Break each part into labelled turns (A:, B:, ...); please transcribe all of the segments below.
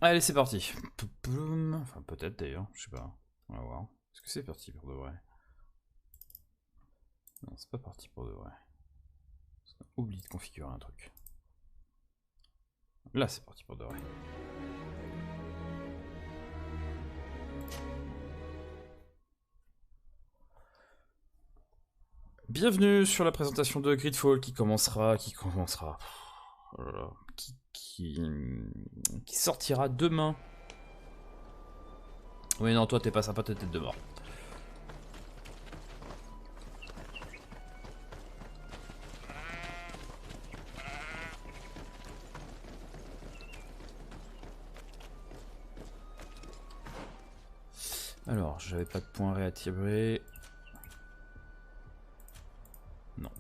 A: Allez, c'est parti. Enfin, peut-être d'ailleurs, je sais pas. On va voir. Est-ce que c'est parti pour de vrai? Non, c'est pas parti pour de vrai. Oublie de configurer un truc. Là, c'est parti pour de vrai. Bienvenue sur la présentation de Greedfall qui commencera. Oh là là, qui sortira demain. Oui, non, toi, t'es pas sympa, t'es tête de mort. Alors, j'avais pas de points réattirés. Non.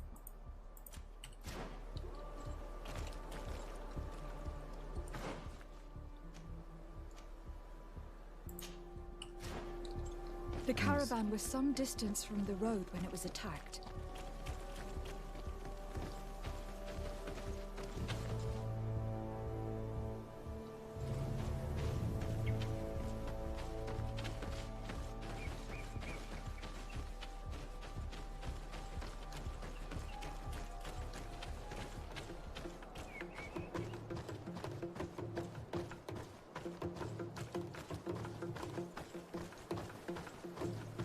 B: The caravan was some distance from the road when it was attacked.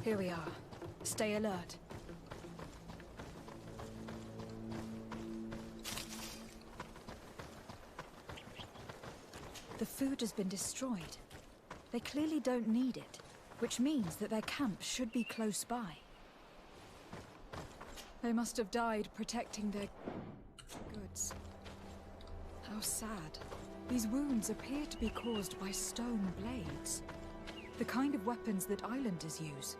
B: Here we are. Stay alert. The food has been destroyed. They clearly don't need it, which means that their camp should be close by. They must have died protecting their goods. How sad. These wounds appear to be caused by stone blades. The kind of weapons that islanders use.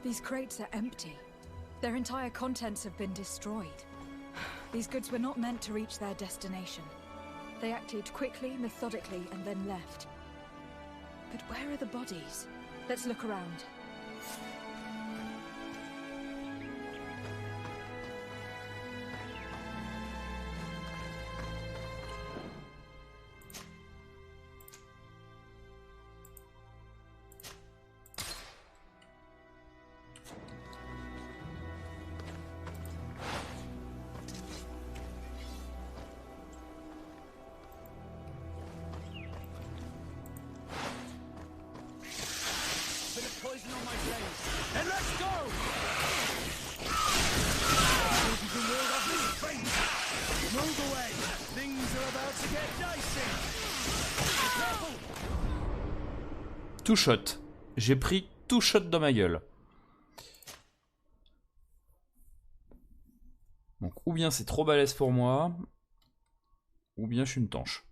B: These crates are empty. Their entire contents have been destroyed. These goods were not meant to reach their destination. They acted quickly, methodically, and then left. But where are the bodies? Let's look around.
A: Two shot. J'ai pris two shot dans ma gueule. Donc ou bien c'est trop balèze pour moi, ou bien je suis une tanche.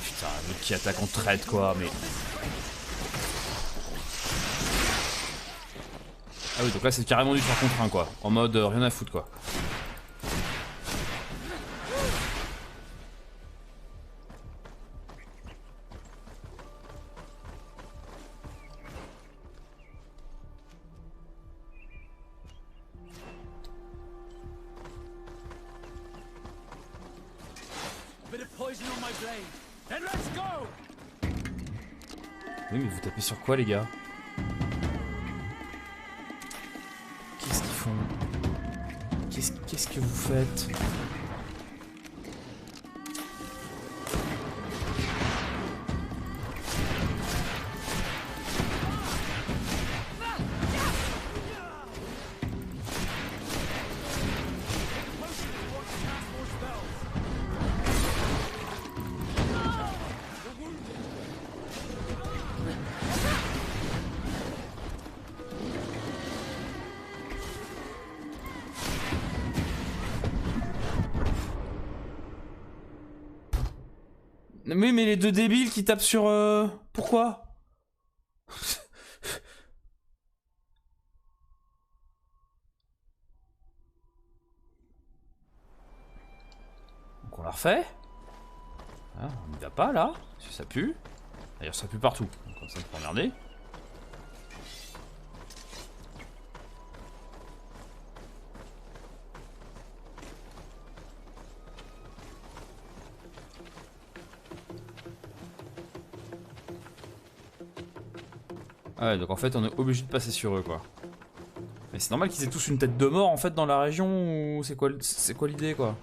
A: Putain, l'autre qui attaque en traite quoi, mais... Ah oui, donc là c'est carrément du 3 contre 1 quoi, en mode rien à foutre quoi. Oui mais vous tapez sur quoi les gars? Qu'est-ce qu'ils font? Qu'est-ce que vous faites? Oui, mais les deux débiles qui tapent sur... Pourquoi? Donc on la refait. Ah, on n'y va pas là, parce que ça pue. D'ailleurs ça pue partout, donc ça me fait emmerder. Ah ouais, donc en fait on est obligé de passer sur eux quoi. Mais c'est normal qu'ils aient tous une tête de mort en fait dans la région ou c'est quoi l'idée quoi?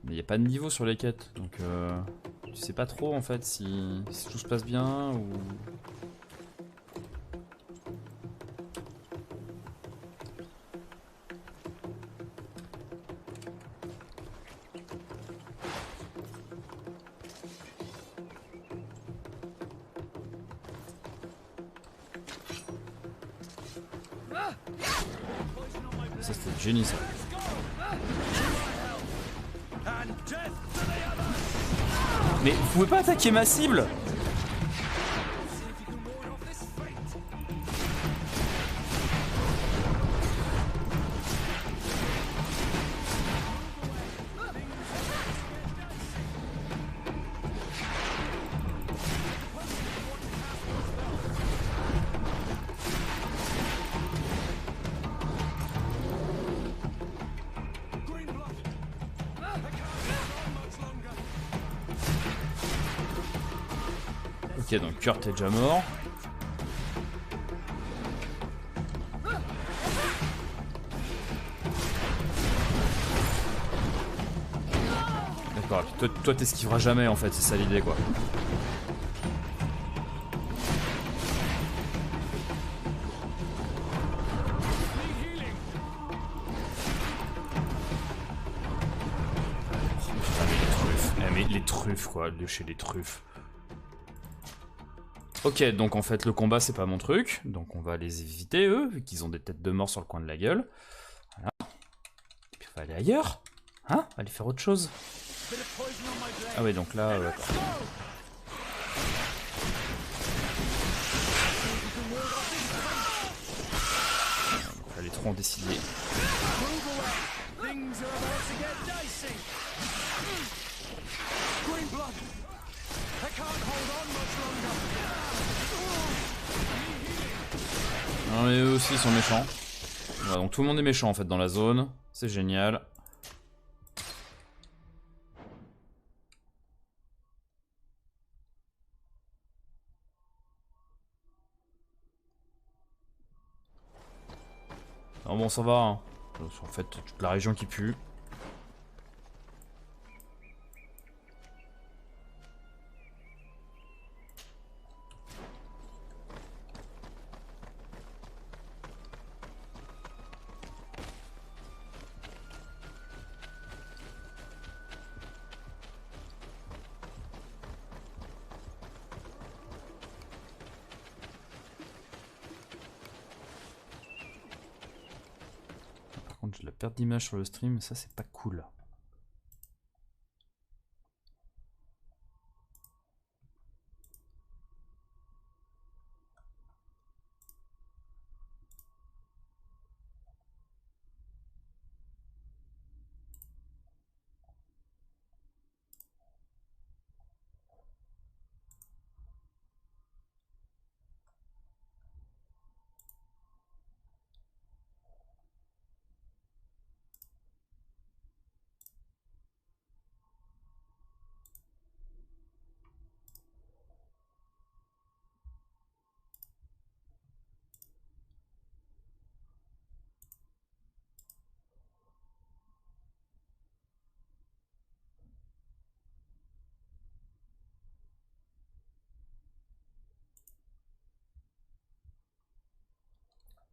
A: Mais il n'y a pas de niveau sur les quêtes, donc tu sais pas trop en fait si tout se passe bien ou... Ça c'était le génie ça. Mais vous pouvez pas attaquer ma cible? Ok, donc Kurt est déjà mort. D'accord, toi t'esquiveras jamais en fait, c'est ça l'idée quoi. Mais les truffes quoi, de chez les truffes. Ok, donc en fait le combat c'est pas mon truc, donc on va les éviter eux, vu qu'ils ont des têtes de mort sur le coin de la gueule. Voilà. Et puis on va aller ailleurs, hein? On va aller faire autre chose. Ah ouais, donc là... donc là les trois ont décidé. Non mais eux aussi ils sont méchants. Voilà, donc tout le monde est méchant en fait dans la zone. C'est génial. Non bon ça va hein. En fait toute la région qui pue. Par contre j'ai de la perte d'image sur le stream, ça c'est pas cool.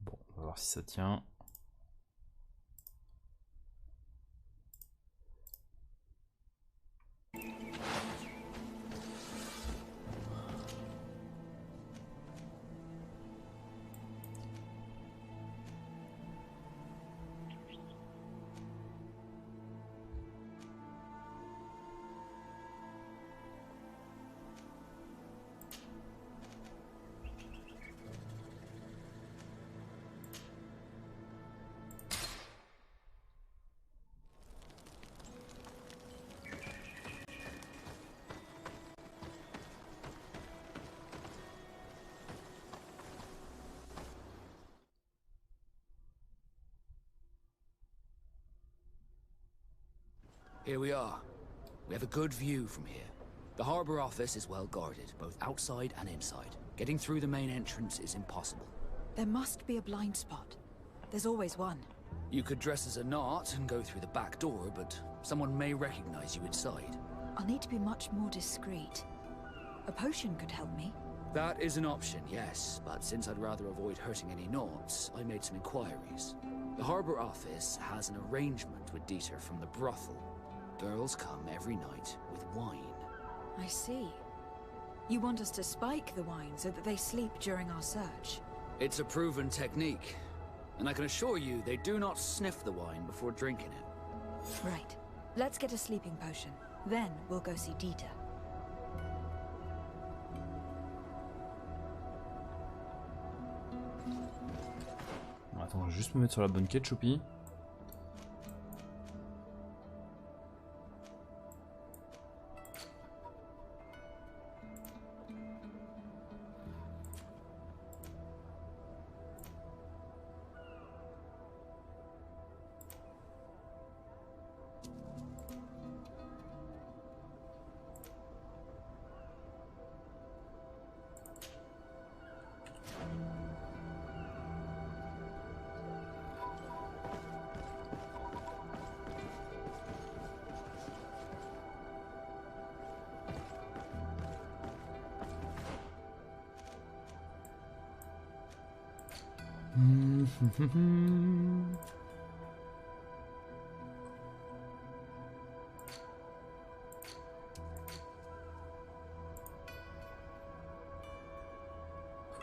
A: Bon, on va voir si ça tient.
C: Here we are. We have a good view from here. The harbor office is well guarded, both outside and inside. Getting through the main entrance is impossible.
B: There must be a blind spot. There's always one.
C: You could dress as a knot and go through the back door, but someone may recognize you inside.
B: I'll need to be much more discreet. A potion could help me.
C: That is an option, yes, but since I'd rather avoid hurting any knots, I made some inquiries. The harbor office has an arrangement with Dieter from the brothel. Girls come every night with wine.
B: I see. You want us to spike the wine so that they sleep during our search?
C: It's a proven technique, and I can assure you they do not sniff the wine before drinking it.
B: Right. Let's get a sleeping potion. Then we'll go see Dieter.
A: Attends, je vais juste me mettre sur la bonne quête, Choupi.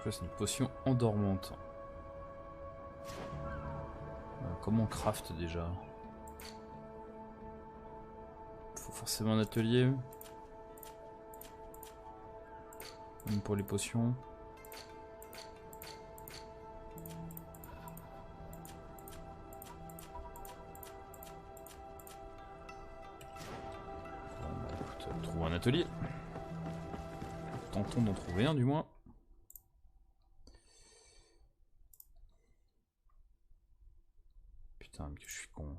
A: C'est une potion endormante. Comment on craft déjà? Faut forcément un atelier. Même pour les potions. Trouve un atelier. Tentons d'en trouver un du moins. Putain, que je suis con.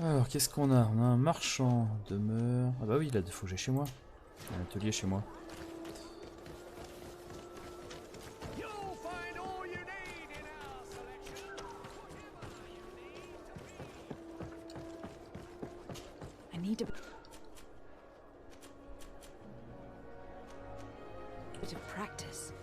A: Alors, qu'est-ce qu'on a? On a un marchand, demeure... Ah bah oui, là, il faut que j'ai chez moi. Un atelier chez moi.
B: I need a bit of practice.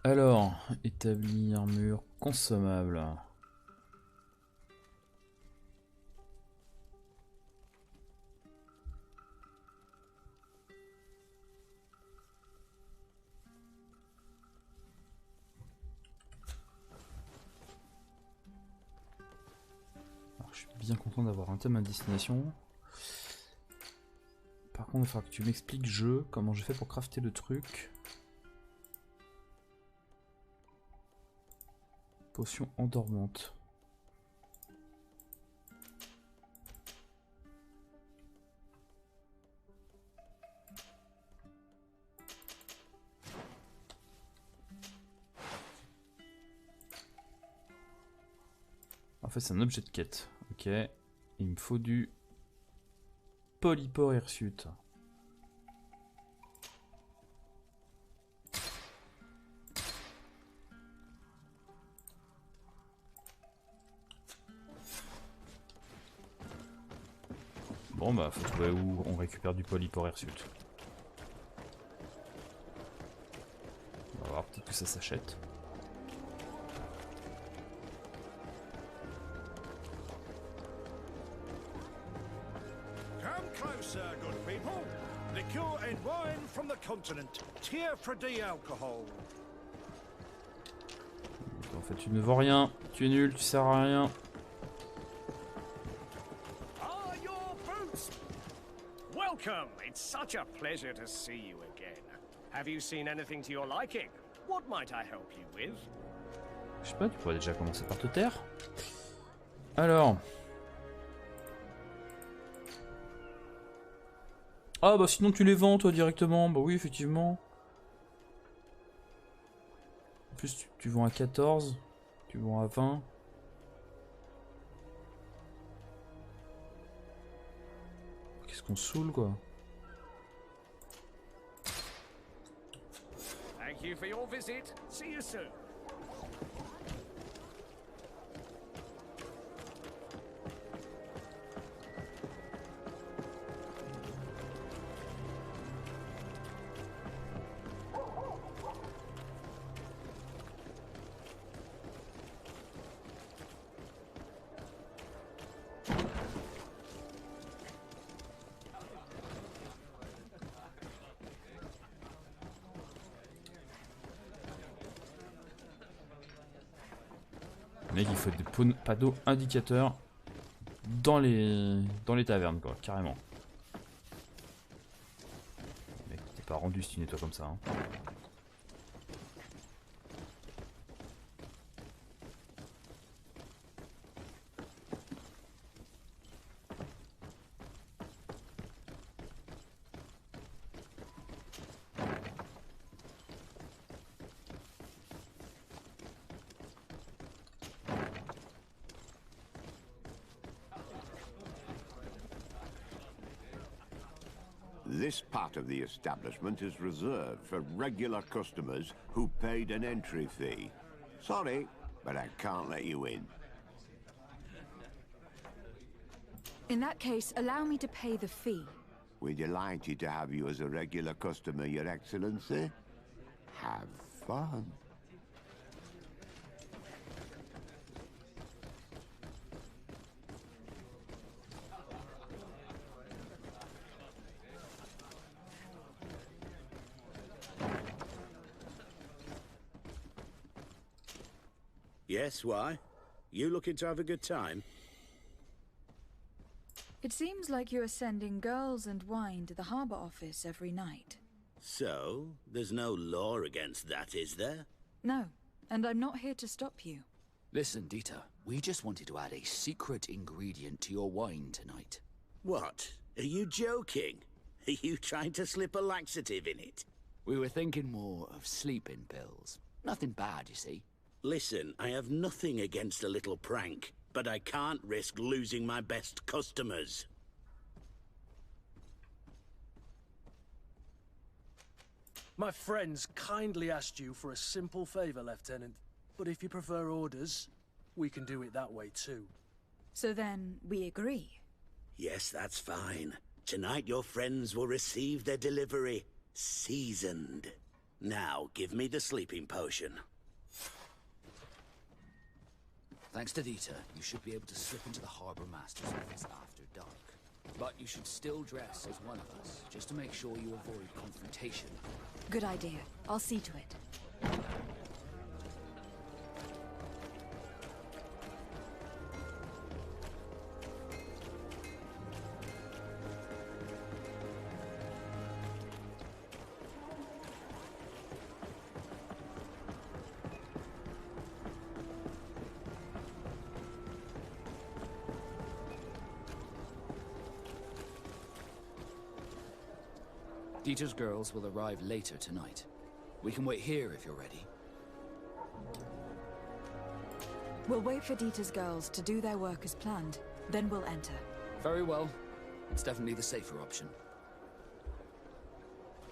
A: Alors, établir mur consommable. Alors, je suis bien content d'avoir un thème à destination. Par contre, il faudra que tu m'expliques, jeu, comment je fais pour crafter le truc. Potion endormante. En fait, c'est un objet de quête. Ok. Il me faut du polypore hirsute. Bon bah faut trouver où on récupère du polypore hirsute. peut-être que ça s'achète.
D: Come closer, good people. Liqueur and wine from the continent. Tier for the alcohol.
A: En fait, tu ne vends rien. Tu es nul, tu sers à rien.
D: Are your boots? Welcome. It's such a pleasure to see you again. Have you seen anything to your liking? What might I help you with?
A: Je sais pas, tu pourrais déjà commencer par te taire. Alors. Ah bah sinon tu les vends toi directement. Bah oui, effectivement. En plus tu vends à 14. Tu vends à 20. Qu'est-ce qu'on saoule quoi.
D: Thank you for your visit. See you soon.
A: Mec, il faut des panneaux indicateurs dans les tavernes, quoi, carrément. Mec, t'es pas rendu si tu nettoies comme ça. Hein.
E: This part of the establishment is reserved for regular customers who paid an entry fee. Sorry, but I can't let you in.
B: In that case, allow me to pay the fee.
E: We're delighted to have you as a regular customer, Your Excellency. Have fun.
F: Yes, why? You looking to have a good time?
B: It seems like you are sending girls and wine to the harbor office every night.
F: So, there's no law against that, is there?
B: No, and I'm not here to stop you.
C: Listen, Dieter, we just wanted to add a secret ingredient to your wine tonight.
F: What? Are you joking? Are you trying to slip a laxative in it?
C: We were thinking more of sleeping pills. Nothing bad, you see.
F: Listen, I have nothing against a little prank, but I can't risk losing my best customers.
G: My friends kindly asked you for a simple favor, Lieutenant. But if you prefer orders, we can do it that way too.
B: So then, we agree.
F: Yes, that's fine. Tonight your friends will receive their delivery, seasoned. Now, give me the sleeping potion.
C: Thanks to Dieter, you should be able to slip into the Harbour Master's office after dark. But you should still dress as one of us, just to make sure you avoid confrontation.
B: Good idea. I'll see to it.
C: Dieter's girls will arrive later tonight. We can wait here if you're ready.
B: We'll wait for Dieter's girls to do their work as planned, then we'll enter.
C: Very well. It's definitely the safer option.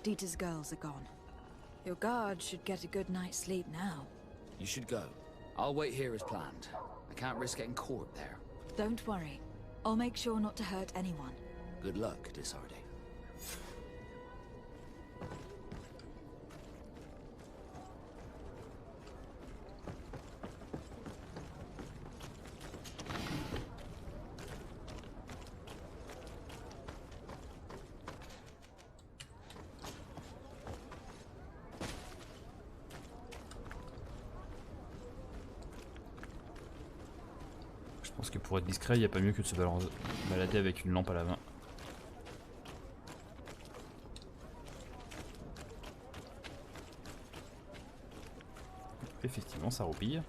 B: Dieter's girls are gone. Your guard should get a good night's sleep now.
C: You should go. I'll wait here as planned. I can't risk getting caught there.
B: Don't worry. I'll make sure not to hurt anyone.
C: Good luck, Disarde.
A: Parce que pour être discret, il n'y a pas mieux que de se balader avec une lampe à la main. Effectivement, ça roupille.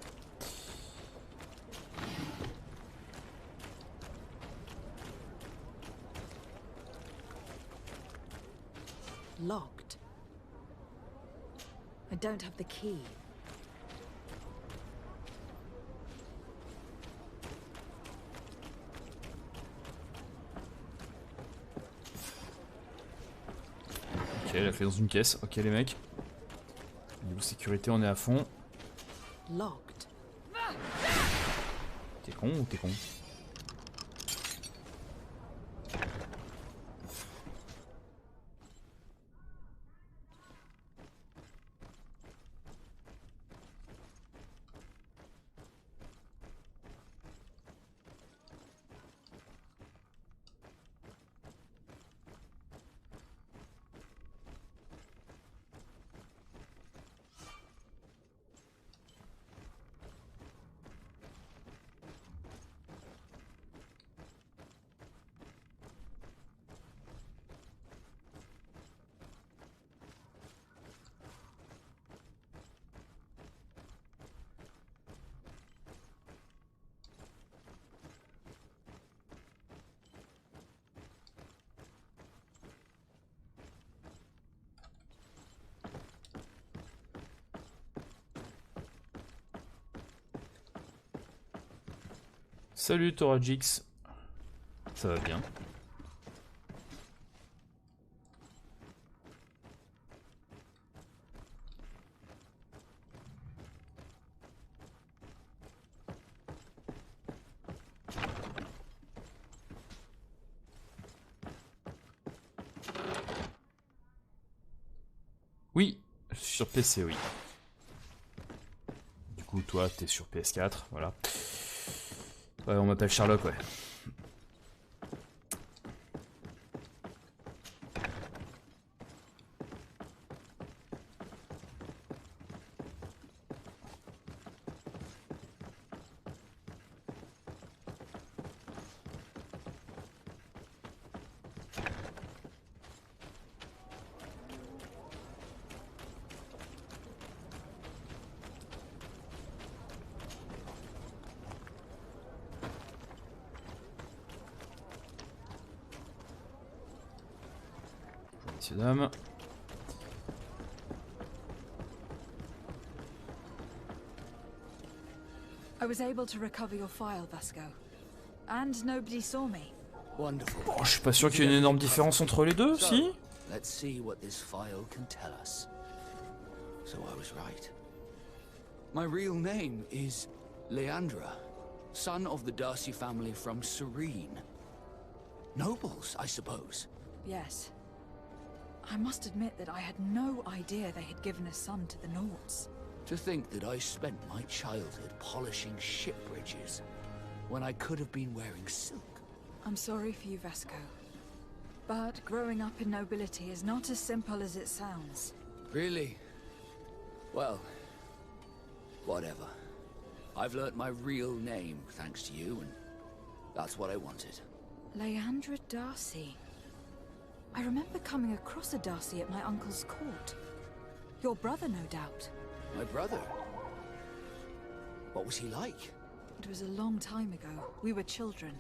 B: Locked. I don't have the key.
A: Ok, la clé dans une caisse. Ok les mecs. Niveau sécurité, on est à fond.
B: Locked.
A: T'es con ou t'es con? Salut Torajix. Ça va bien. Oui, sur PC, oui. Du coup, toi, t'es sur PS4, voilà. Ouais, on m'appelle Sherlock, ouais. Messieurs, dames.
B: I was able to recover your file, Vasco. And nobody saw me.
C: Wonderful.
A: Bon, je suis pas sûr qu'il y ait une énorme différence entre les deux, si?
C: Let's see what this file can tell us. So I was right. My real name is Leandra, son of the Darcy family from Serene. Nobles, I suppose.
B: Yes. I must admit that I had no idea they had given a son to the Nauts.
C: To think that I spent my childhood polishing ship bridges when I could have been wearing silk.
B: I'm sorry for you, Vasco. But growing up in nobility is not as simple as it sounds.
C: Really? Well, whatever. I've learnt my real name thanks to you, and that's what I wanted.
B: Leandra Darcy. I remember coming across a Darcy at my uncle's court. Your brother, no doubt.
C: My brother? What was he like?
B: It was a long time ago. We were children.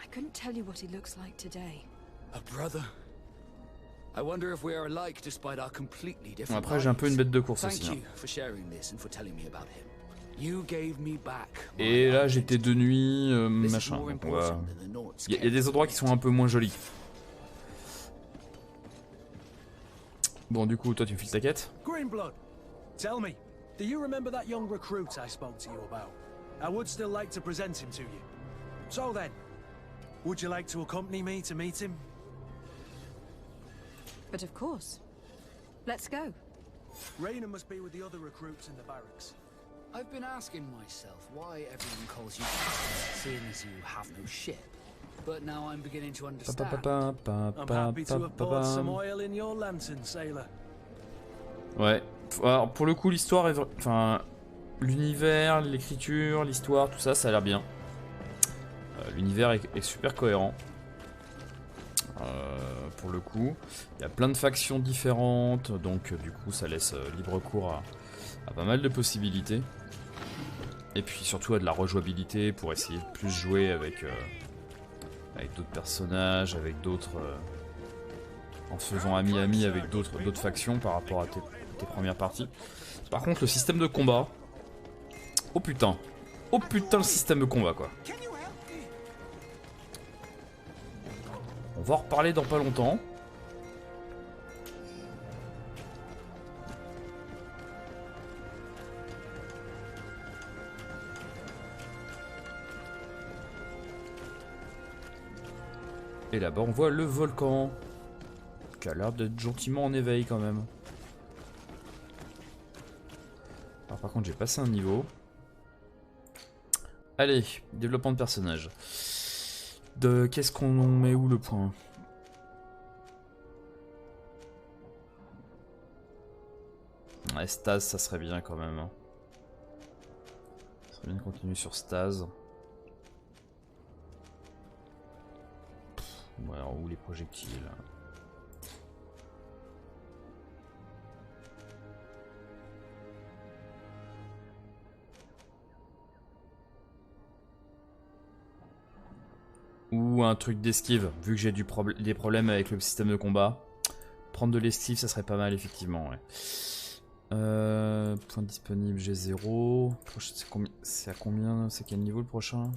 B: I couldn't tell you what he looks like today.
C: A brother? I wonder if we are alike despite our completely different
A: Après, j'ai un peu une bête de course aussi.
C: Thank you for sharing this and for telling me about him. You gave me back.
A: Et là, j'étais de nuit, machin. Donc on va... Il y a des endroits qui sont un peu moins jolis. Bon, du coup, toi, tu me files ta quête.
G: Greenblood, tell me, do you remember that young recruit I spoke to you about? I would still like to present him to you. So then, would you like to accompany me to meet him?
B: But of course. Let's go.
G: Raina must be with the other recruits in the barracks.
C: I've been asking myself why everyone calls you captain, seeing as you have no ship. But now I'm beginning to understand.
G: I'm happy to have poured some oil in your lantern, sailor.
A: Ouais. Alors, pour le coup, l'histoire est... Enfin, l'univers, l'écriture, l'histoire, tout ça, ça a l'air bien. L'univers est super cohérent. Pour le coup, il y a plein de factions différentes, donc du coup ça laisse libre cours à pas mal de possibilités. Et puis surtout à de la rejouabilité pour essayer de plus jouer avec d'autres personnages, avec d'autres... en se faisant ami-ami avec d'autres factions par rapport à tes premières parties. Par contre le système de combat... Oh putain le système de combat quoi. On va en reparler dans pas longtemps. Et là-bas on voit le volcan, qui a l'air d'être gentiment en éveil quand même. Alors par contre j'ai passé un niveau. Allez, développement de personnage. Qu'est-ce qu'on met où le point? Ouais, Stase ça serait bien quand même. Ça serait bien de continuer sur Stase. Ouais, alors où les projectiles? Ou un truc d'esquive, vu que j'ai des problèmes avec le système de combat. Prendre de l'esquive, ça serait pas mal, effectivement. Ouais. Point disponible, j'ai 0. C'est à combien? C'est quel niveau le prochain?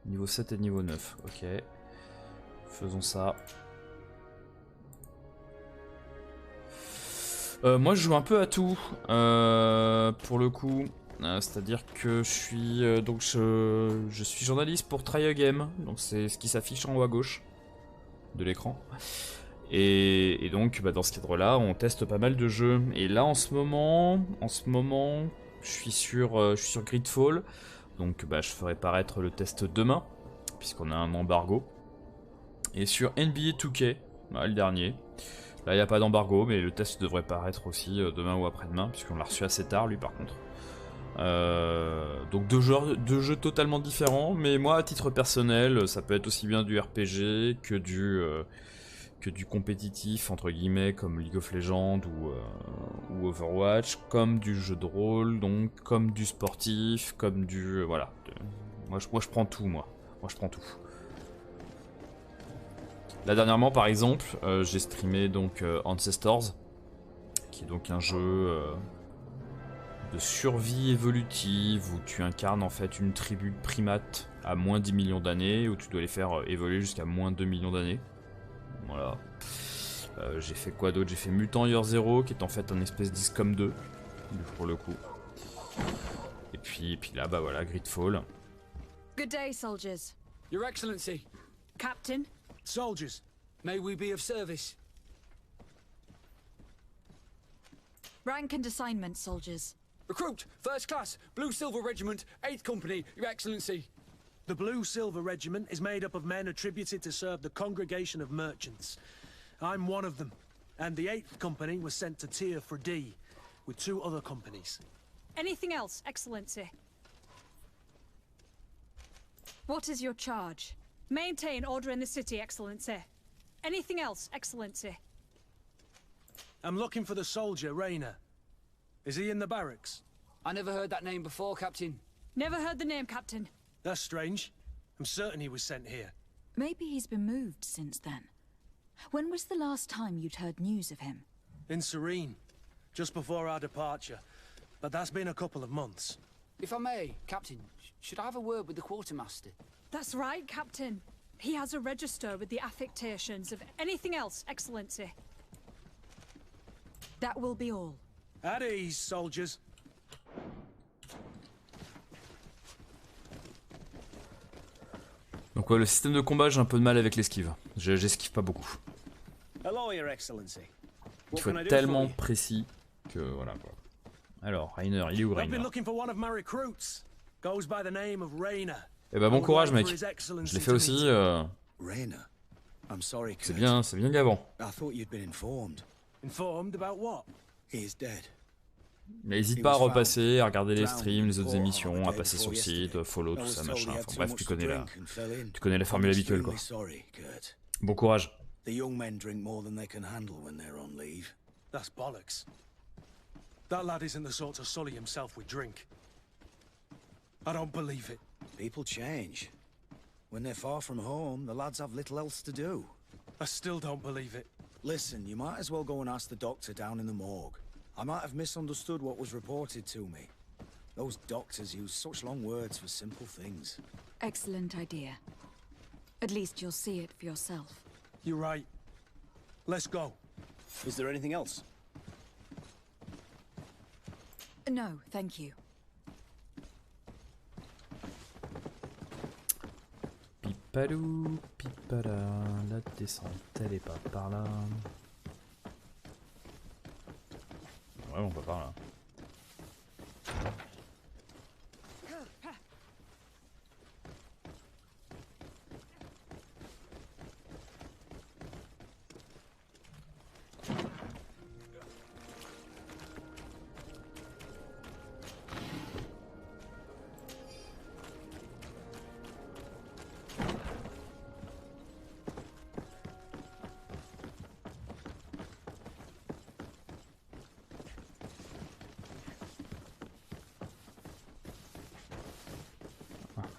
A: Niveau 7 et niveau 9, ok. Faisons ça. Moi je joue un peu à tout pour le coup, c'est-à-dire que je suis journaliste pour Try a Game, donc c'est ce qui s'affiche en haut à gauche de l'écran. Et donc dans ce cadre-là, on teste pas mal de jeux. Et là en ce moment, je suis sur Greedfall, donc je ferai paraître le test demain, puisqu'on a un embargo. Et sur NBA 2K, le dernier. Là, il n'y a pas d'embargo, mais le test devrait paraître aussi demain ou après-demain, puisqu'on l'a reçu assez tard, lui, par contre. Donc deux jeux totalement différents, mais moi, à titre personnel, ça peut être aussi bien du RPG que du compétitif, entre guillemets, comme League of Legends ou Overwatch, comme du jeu de rôle, donc comme du sportif, comme du... voilà. Moi, je prends tout, moi. Moi, je prends tout. Là dernièrement par exemple, j'ai streamé donc Ancestors, qui est donc un jeu de survie évolutive où tu incarnes en fait une tribu de primates à moins 10 millions d'années, où tu dois les faire évoluer jusqu'à moins 2 millions d'années. Voilà. J'ai fait quoi d'autre? J'ai fait Mutant Year Zero, qui est en fait un espèce d'XCOM 2, pour le coup. Et puis là, voilà, Greedfall.
B: Good day, soldiers.
C: Your Excellency.
B: Captain.
G: Soldiers,
C: May we be of service?
B: Rank and assignment, soldiers.
C: Recruit, First Class, Blue Silver Regiment, 8th Company, Your Excellency.
G: the Blue Silver Regiment is made up of men attributed to serve the Congregation of Merchants. I'm one of them, and the 8th Company was sent to Tier for D, with 2 other companies.
H: Anything else, Excellency?
B: What is your charge?
H: Maintain order in the city, Excellency. Anything else, Excellency?
G: I'm looking for the soldier, Rayner. Is he in the barracks?
C: I never heard that name before, Captain.
H: Never heard the name, Captain.
G: That's strange. I'm certain he was sent here.
B: Maybe he's been moved since then. When was the last time you'd heard news of him?
G: In Serene, just before our departure. But that's been a couple of months.
C: If I may, Captain, should I have a word with the quartermaster?
H: That's right, Captain. He has a register with the affectations of anything else, Excellency.
B: That will be all.
G: At ease, soldiers.
A: Donc ouais, le système de combat, j'ai un peu de mal avec l'esquive. J'esquive pas beaucoup.
D: Hello, Your Excellency.
A: Il faut être tellement précis que voilà quoi. Alors, Rainer, il est où
G: I've
A: Rainer?
G: been looking for one of my recruits. Goes by the name of Rayner.
A: Eh ben bon courage mec. Je l'ai fait aussi.
F: Rayner, I'm sorry,
A: C'est
F: Kurt.
A: bien qu'avant.
F: I thought you'd been informed.
G: Informed about what?
F: He is dead.
A: N'hésite pas à repasser, à regarder les streams, les autres émissions, à passer sur le site, follow, tout ça, machin. Enfin bref, tu connais la formule habituelle, quoi. Bon courage.
F: The young men drink more than they can handle when they're on leave.
G: That's bollocks. That lad isn't the sort to sully himself with drink. I don't believe it.
F: People change. When they're far from home, the lads have little else to do.
G: I still don't believe it.
F: Listen, you might as well go and ask the doctor down in the morgue. I might have misunderstood what was reported to me. Those doctors use such long words for simple things.
B: Excellent idea. At least you'll see it for yourself.
G: You're right. Let's go.
I: Is there anything else?
B: No, thank you.
A: Pipadou, pipada, la descente, elle est pas par là. Ouais, on va par là.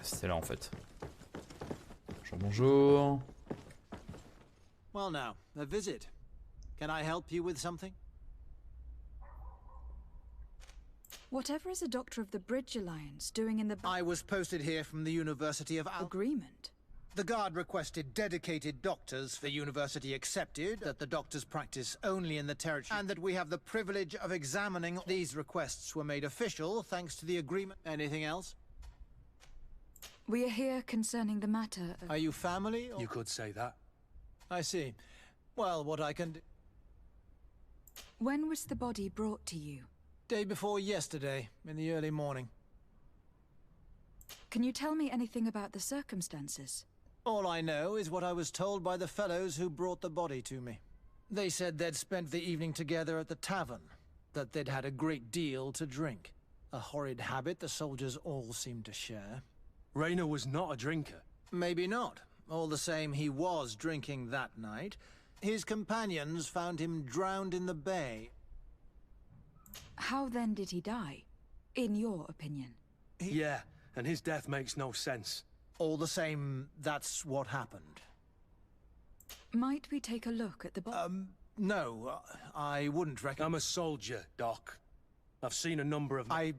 A: C'était là en fait. Bonjour, bonjour.
J: Well now, a visit. Can I help you with something?
B: Whatever is a doctor of the Bridge Alliance doing in the
J: I was posted here from the University of
B: agreement?
J: The guard requested dedicated doctors. The university accepted that the doctors practice only in the territory and that we have the privilege of examining. These requests were made official thanks to the agreement. Anything else?
B: We are here concerning the matter of...
J: Are you family? Or...
G: You could say that.
J: I see. Well, what I can do...
B: When was the body brought to you?
J: Day before yesterday, in the early morning.
B: Can you tell me anything about the circumstances?
J: All I know is what I was told by the fellows who brought the body to me. They said they'd spent the evening together at the tavern, that they'd had a great deal to drink. A horrid habit the soldiers all seemed to share.
G: Rainer was not a drinker.
J: Maybe not. All the same, he was drinking that night. His companions found him drowned in the bay.
B: How then did he die, in your opinion?
G: Yeah, and his death makes no sense.
J: All the same, that's what happened.
B: Might we take a look at the body?
J: No, I wouldn't recommend...
G: I'm a soldier, Doc. I've seen a number of...
J: I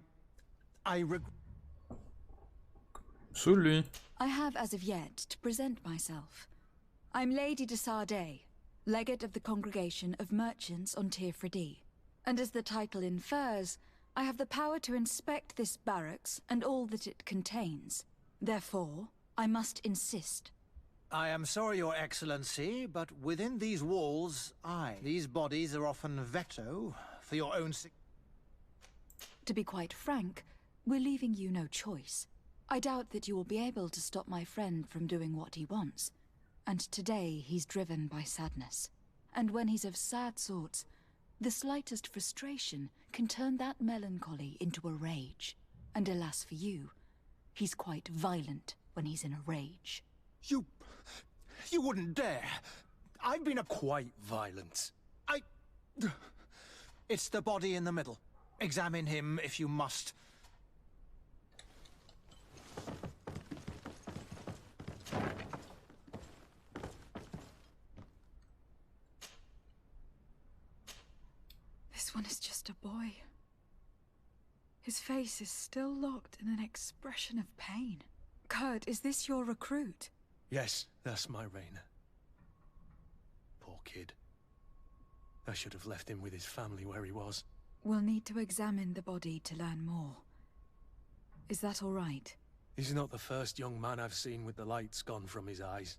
A: Sous lui.
B: I have as of yet to present myself. I'm Lady de Sardet, legate of the Congregation of Merchants on Tirfredi. And as the title infers, I have the power to inspect this barracks and all that it contains. Therefore, I must insist.
J: I am sorry, Your Excellency, but within these walls, these bodies are often veto for your own...
B: To be quite frank, we're leaving you no choice. I doubt that you will be able to stop my friend from doing what he wants. And today he's driven by sadness. And when he's of sad sorts, the slightest frustration can turn that melancholy into a rage. And alas for you, he's quite violent when he's in a rage.
J: You wouldn't dare! I've been
G: quite violent.
J: It's the body in the middle. Examine him if you must.
B: This one is just a boy. His face is still locked in an expression of pain. Kurt, is this your recruit?
G: Yes, that's my Rainer. Poor kid. I should have left him with his family where he was.
B: We'll need to examine the body to learn more. Is that all right?
G: He's not the first young man I've seen with the lights gone from his eyes.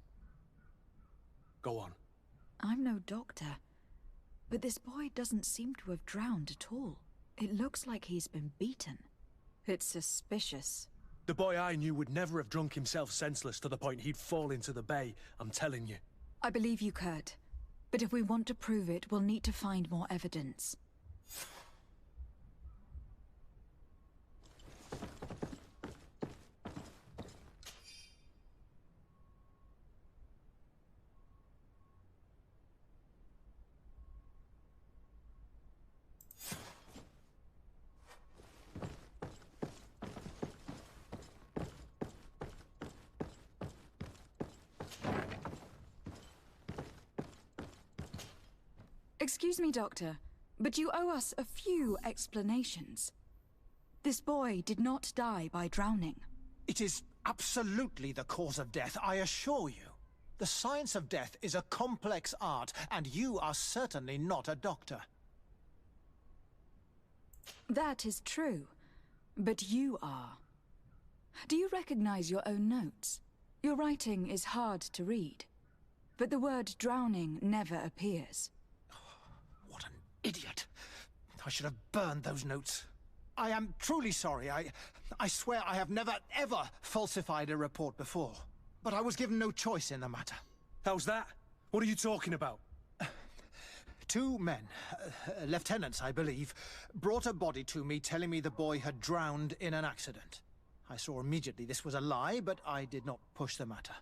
G: Go on.
B: I'm no doctor, but this boy doesn't seem to have drowned at all. It looks like he's been beaten. It's suspicious.
G: The boy I knew would never have drunk himself senseless to the point he'd fall into the bay, I'm telling you.
B: I believe you, Kurt. But if we want to prove it, we'll need to find more evidence. Excuse me, Doctor, but you owe us a few explanations. This boy did not die by drowning.
J: It is absolutely the cause of death, I assure you. The science of death is a complex art, and you are certainly not a doctor.
B: That is true, but you are. Do you recognize your own notes? Your writing is hard to read, but the word drowning never appears.
J: What an idiot. I should have burned those notes. I am truly sorry. I swear I have never, ever falsified a report before. But I was given no choice in the matter.
G: How's that? What are you talking about?
J: 2 men, lieutenants I believe, brought a body to me telling me the boy had drowned in an accident. I saw immediately this was a lie, but I did not push the matter.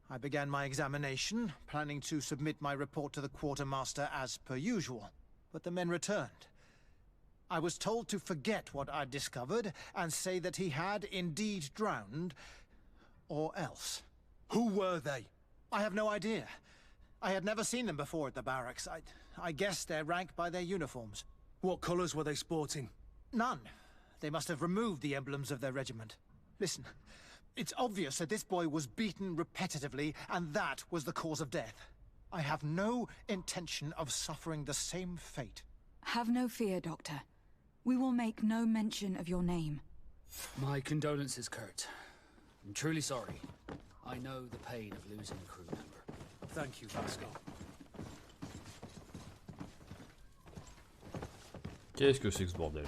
J: I began my examination, planning to submit my report to the quartermaster as per usual. But the men returned. I was told to forget what I'd discovered and say that he had indeed drowned, or else.
G: Who were they?
J: I have no idea. I had never seen them before at the barracks. I guessed their rank by their uniforms.
G: What colours were they sporting?
J: None. They must have removed the emblems of their regiment. Listen, it's obvious that this boy was beaten repetitively, and that was the cause of death. I have no intention of suffering the same fate.
B: Have no fear, Doctor. We will make no mention of your name.
C: My condolences, Kurt. I'm truly sorry. I know the pain of losing a crew member.
G: Thank you, Vasco.
A: Qu'est-ce que c'est que ce bordel?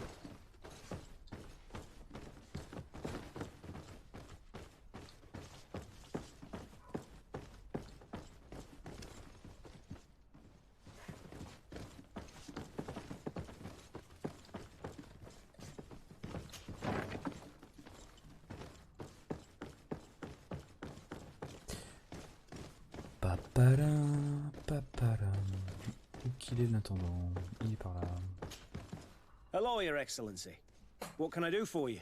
A: Où qu'il est l'intendant? Il est par là.
I: Hello, Your Excellency. What can I do for you?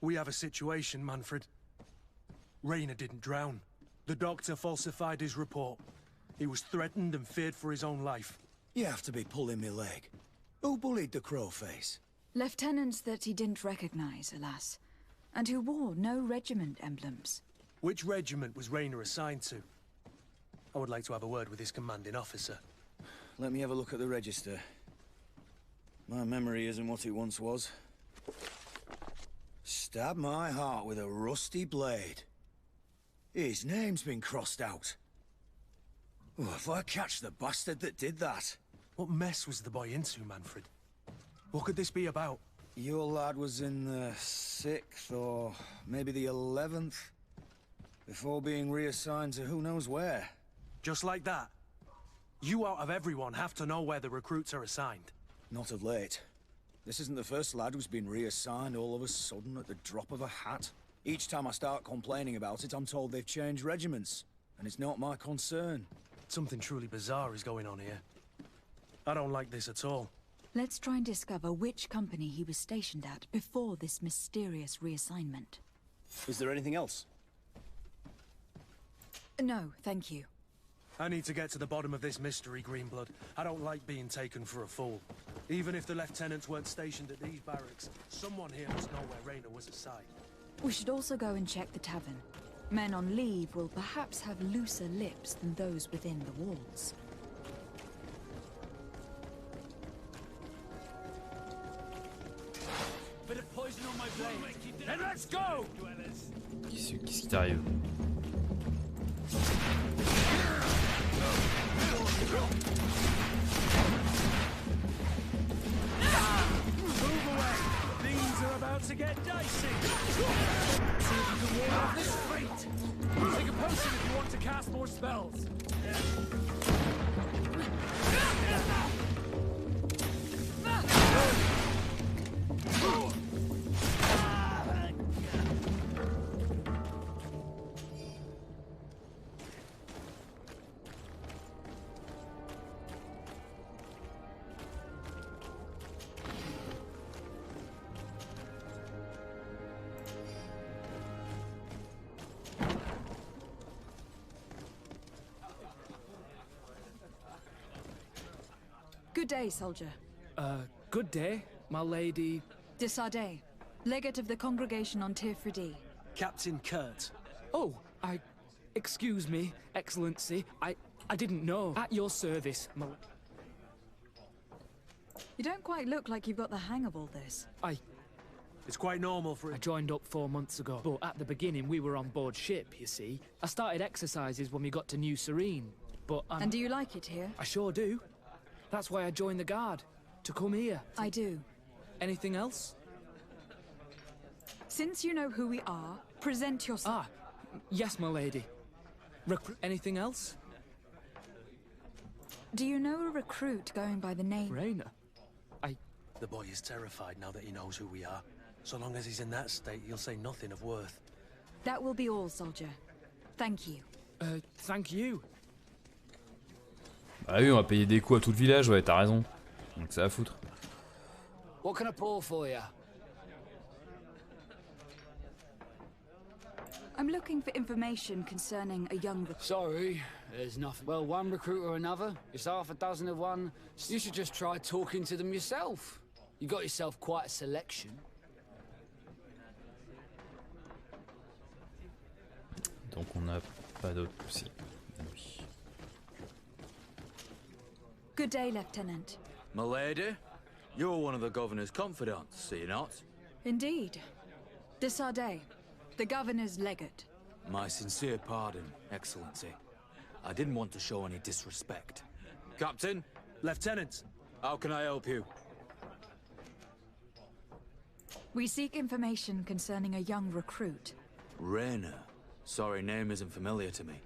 G: We have a situation, Manfred. Rayner didn't drown. The doctor falsified his report. He was threatened and feared for his own life.
F: You have to be pulling me leg. Who bullied the crowface?
B: Lieutenants that he didn't recognize, alas, and who wore no regiment emblems.
G: Which regiment was Rayner assigned to? I would like to have a word with his commanding officer.
F: Let me have a look at the register. My memory isn't what it once was. Stab my heart with a rusty blade. His name's been crossed out. Oh, if I catch the bastard that did that.
G: What mess was the boy into, Manfred? What could this be about?
F: Your lad was in the 6th or maybe the 11th, before being reassigned to who knows where.
G: Just like that? You out of everyone have to know where the recruits are assigned.
F: Not of late. This isn't the first lad who's been reassigned all of a sudden at the drop of a hat. Each time I start complaining about it, I'm told they've changed regiments, and it's not my concern.
G: Something truly bizarre is going on here. I don't like this at all.
B: Let's try and discover which company he was stationed at before this mysterious reassignment.
I: Is there anything else?
B: No, thank you.
G: I need to get to the bottom of this mystery, Greenblood. I don't like being taken for a fool. Even if the lieutenants weren't stationed at these barracks, someone here must know where Rayner was assigned.
B: We should also go and check the tavern. Men on leave will perhaps have looser lips than those within the walls.
D: Bit of poison on my blade. And let's go!
A: Qu'est-ce qui t'arrive?
D: Move away! Things are about to get dicey! See if you can ward off this fate! Take a potion if you want to cast more spells!
B: Good day, soldier.
K: Good day, my lady.
B: Desardet, legate of the congregation on Tirfredi.
G: Captain Kurt.
K: Oh, excuse me, Excellency. I didn't know. At your service, my...
B: You don't quite look like you've got the hang of all this.
G: It's quite normal for
K: I
G: it.
K: joined up 4 months ago, but at the beginning we were on board ship, you see. I started exercises when we got to New Serene, but
B: And do you like it here?
K: I sure do. That's why I joined the guard, to come here.
B: I do.
K: Anything else?
B: Since you know who we are, present yourself.
K: Yes, my lady. Anything else?
B: Do you know a recruit going by the name?
K: Rainer?
G: The boy is terrified now that he knows who we are. So long as he's in that state, he'll say nothing of worth.
B: That will be all, soldier. Thank you.
K: Thank you.
A: Ah oui, on va payer des coups à tout le village, ouais, t'as raison. Donc ça va foutre.
C: What can I pour for you?
B: I'm looking for information concerning a young recruit.
C: Sorry, there's nothing. Well, one recruit or another. It's half a dozen of one. You should just try talking to them yourself. You got yourself quite a selection.
A: Donc on n'a pas d'autre possible. Oui.
B: Good day, Lieutenant.
L: My lady, you're one of the governor's confidants, are you not?
B: Indeed. Desardet, the governor's legate.
L: My sincere pardon, Excellency. I didn't want to show any disrespect. Captain?
G: Lieutenant!
L: How can I help you?
B: We seek information concerning a young recruit.
L: Rainer. Sorry, name isn't familiar to me.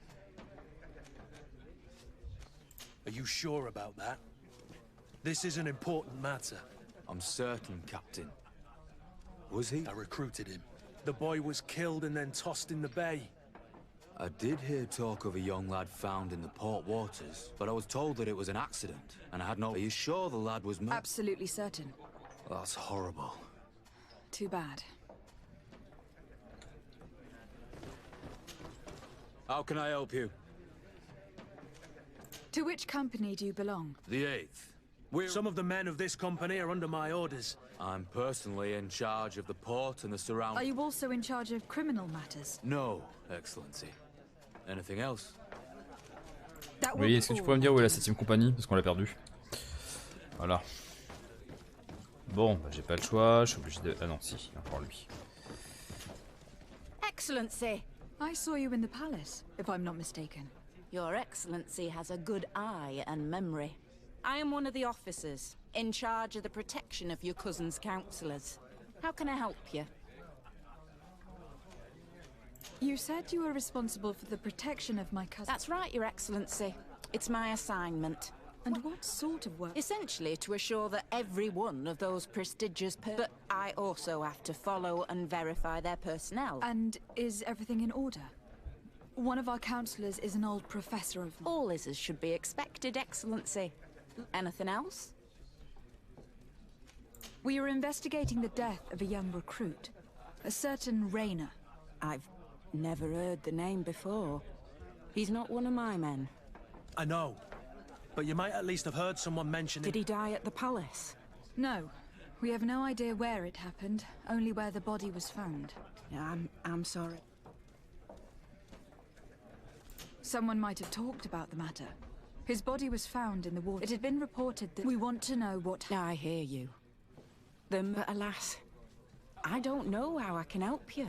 G: Are you sure about that? This is an important matter.
L: I'm certain, Captain. Was he?
G: I recruited him. The boy was killed and then tossed in the bay.
L: I did hear talk of a young lad found in the port waters, but I was told that it was an accident, and I had no... Are you sure the lad was...
B: Absolutely certain.
L: That's horrible.
B: Too bad.
L: How can I help you?
B: To which company do you belong?
L: The 8th.
G: Some of the men of this company are under my orders.
L: I'm personally in charge of the port and the surrounding...
B: Are you also in charge of criminal matters?
L: No, Excellency. Anything else?
A: Oui, est-ce que tu pourrais me dire où est la 7ème compagnie? Parce qu'on l'a perdue. Voilà. Bon, bah, j'ai pas le choix, je suis obligé de... Ah non, si, il y a encore lui.
M: Excellency!
B: I saw you in the palace, if I'm not mistaken.
M: Your Excellency has a good eye and memory. I am one of the officers, in charge of the protection of your cousin's councillors. How can I help you?
B: You said you were responsible for the protection of my cousin.
M: That's right, Your Excellency. It's my assignment.
B: And what sort of work?
M: Essentially to assure that every one of those prestigious but I also have to follow and verify their personnel.
B: And is everything in order? One of our councillors is an old professor of...
M: All is as should be expected, Excellency. Anything else?
B: We are investigating the death of a young recruit. A certain Rainer.
M: I've never heard the name before. He's not one of my men.
G: I know. But you might at least have heard someone mention it.
M: Did he die at the palace?
B: No. We have no idea where it happened, only where the body was found.
M: Yeah, I'm sorry.
B: Someone might have talked about the matter. His body was found in the water. It had been reported that... We want to know what...
M: I hear you. But alas, I don't know how I can help you.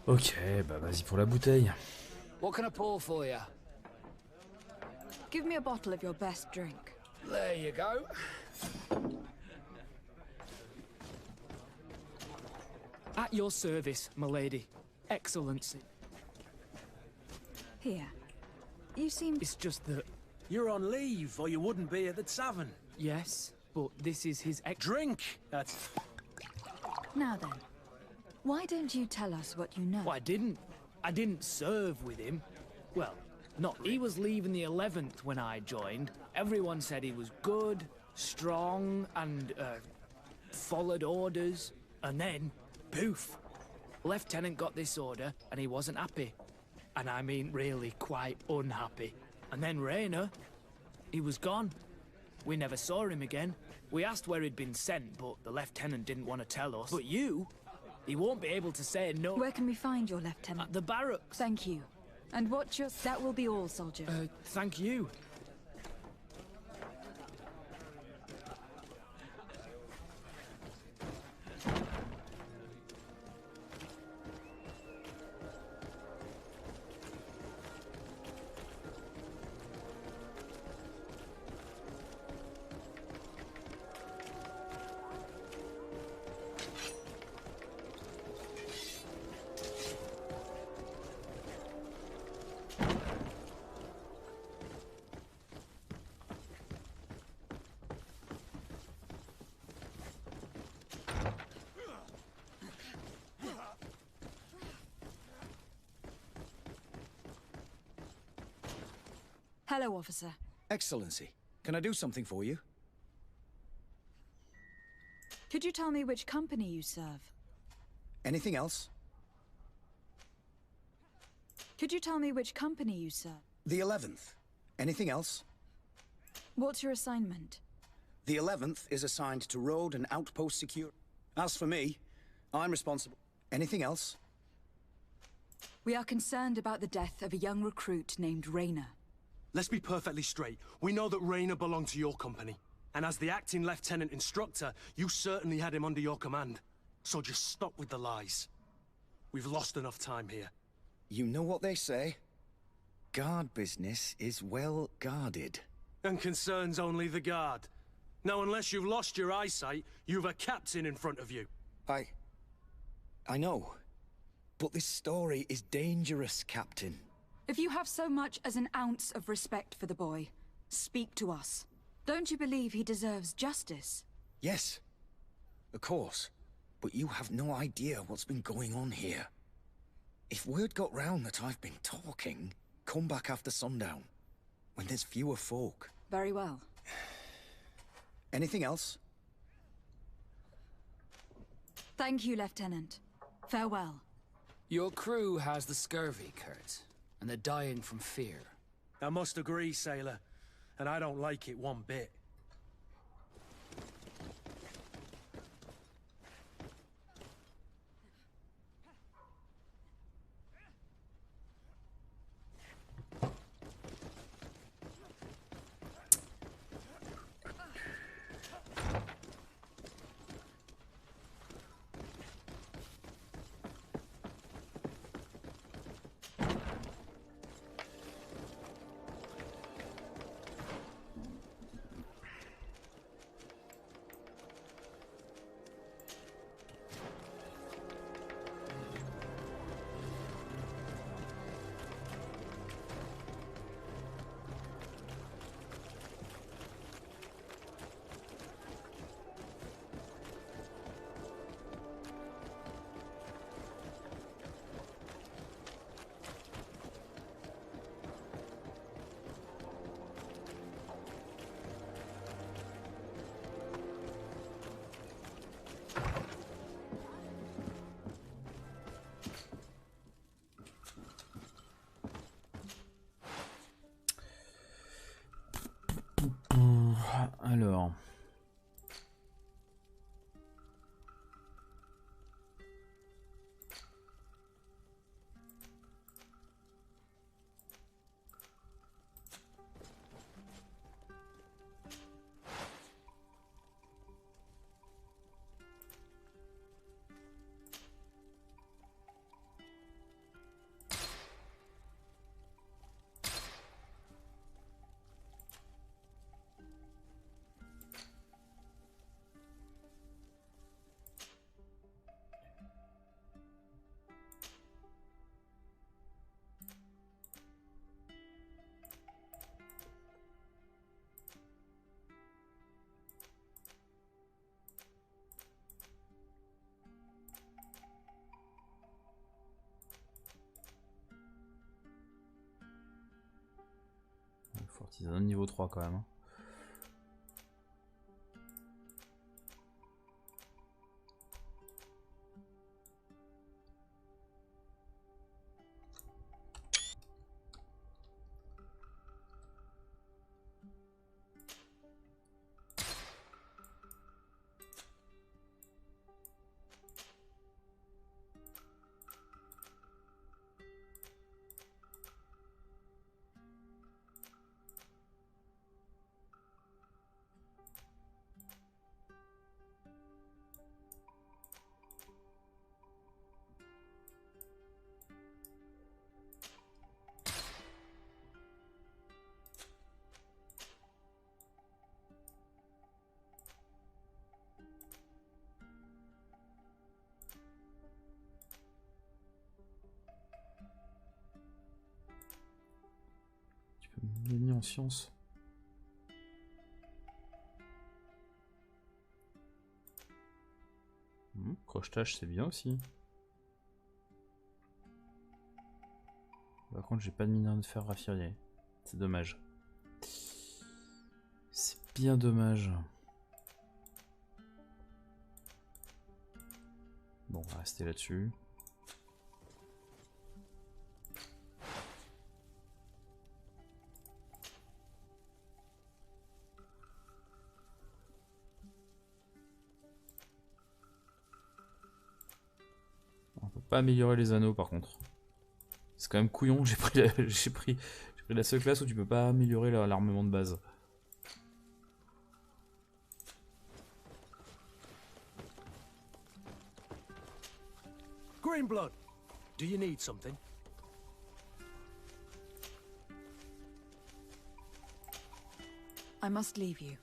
A: Ok, bah vas-y pour la bouteille.
C: What can I pour for you?
B: Give me a bottle of your best drink.
C: There you go.
K: At your service, my lady. Excellency.
B: Here. You seem...
K: It's just that...
G: You're on leave, or you wouldn't be at the tavern.
K: Yes, but this is his
G: Drink! That's...
B: Now then. Why don't you tell us what you know?
K: Well, I didn't serve with him. Well, not. He was leaving the 11th when I joined. Everyone said he was good, strong, and, followed orders. And then, poof! Lieutenant got this order, and he wasn't happy. And I mean really quite unhappy. And then Rainer, He was gone. We never saw him again. We asked where he'd been sent, but the lieutenant didn't want to tell us. But you? He won't be able to say no.
B: Where can we find your lieutenant?
K: At the barracks.
B: Thank you. And what's your... That will be all, soldier.
K: Thank you.
B: Hello, officer.
F: Excellency, can I do something for you?
B: Could you tell me which company you serve?
F: Anything else?
B: Could you tell me which company you serve?
F: The 11th. Anything else?
B: What's your assignment?
F: The 11th is assigned to road and outpost security. As for me, I'm responsible. Anything else?
B: We are concerned about the death of a young recruit named Rayner.
G: Let's be perfectly straight. We know that Rayner belonged to your company. And as the acting lieutenant instructor, you certainly had him under your command. So just stop with the lies. We've lost enough time here.
F: You know what they say? Guard business is well guarded.
G: And concerns only the guard. Now, unless you've lost your eyesight, you've a captain in front of you.
F: I know. But this story is dangerous, Captain.
B: If you have so much as an ounce of respect for the boy, speak to us. Don't you believe he deserves justice?
F: Yes, of course. But you have no idea what's been going on here. If word got round that I've been talking, come back after sundown, when there's fewer folk.
B: Very well.
F: Anything else?
B: Thank you, Lieutenant. Farewell.
C: Your crew has the scurvy, Kurt, and they're dying from fear.
G: I must agree, sailor. And I don't like it one bit.
A: Alors... Fortisan niveau 3 quand même. Gagner en sciences. Crochetage, c'est bien aussi. Par contre, j'ai pas de mineur de fer raffiné. C'est dommage. C'est bien dommage. Bon, on va rester là-dessus. On peut pas améliorer les anneaux par contre. C'est quand même couillon, j'ai pris la seule classe où tu peux pas améliorer l'armement de base.
G: Greenblood, do you need something?
B: I must leave you.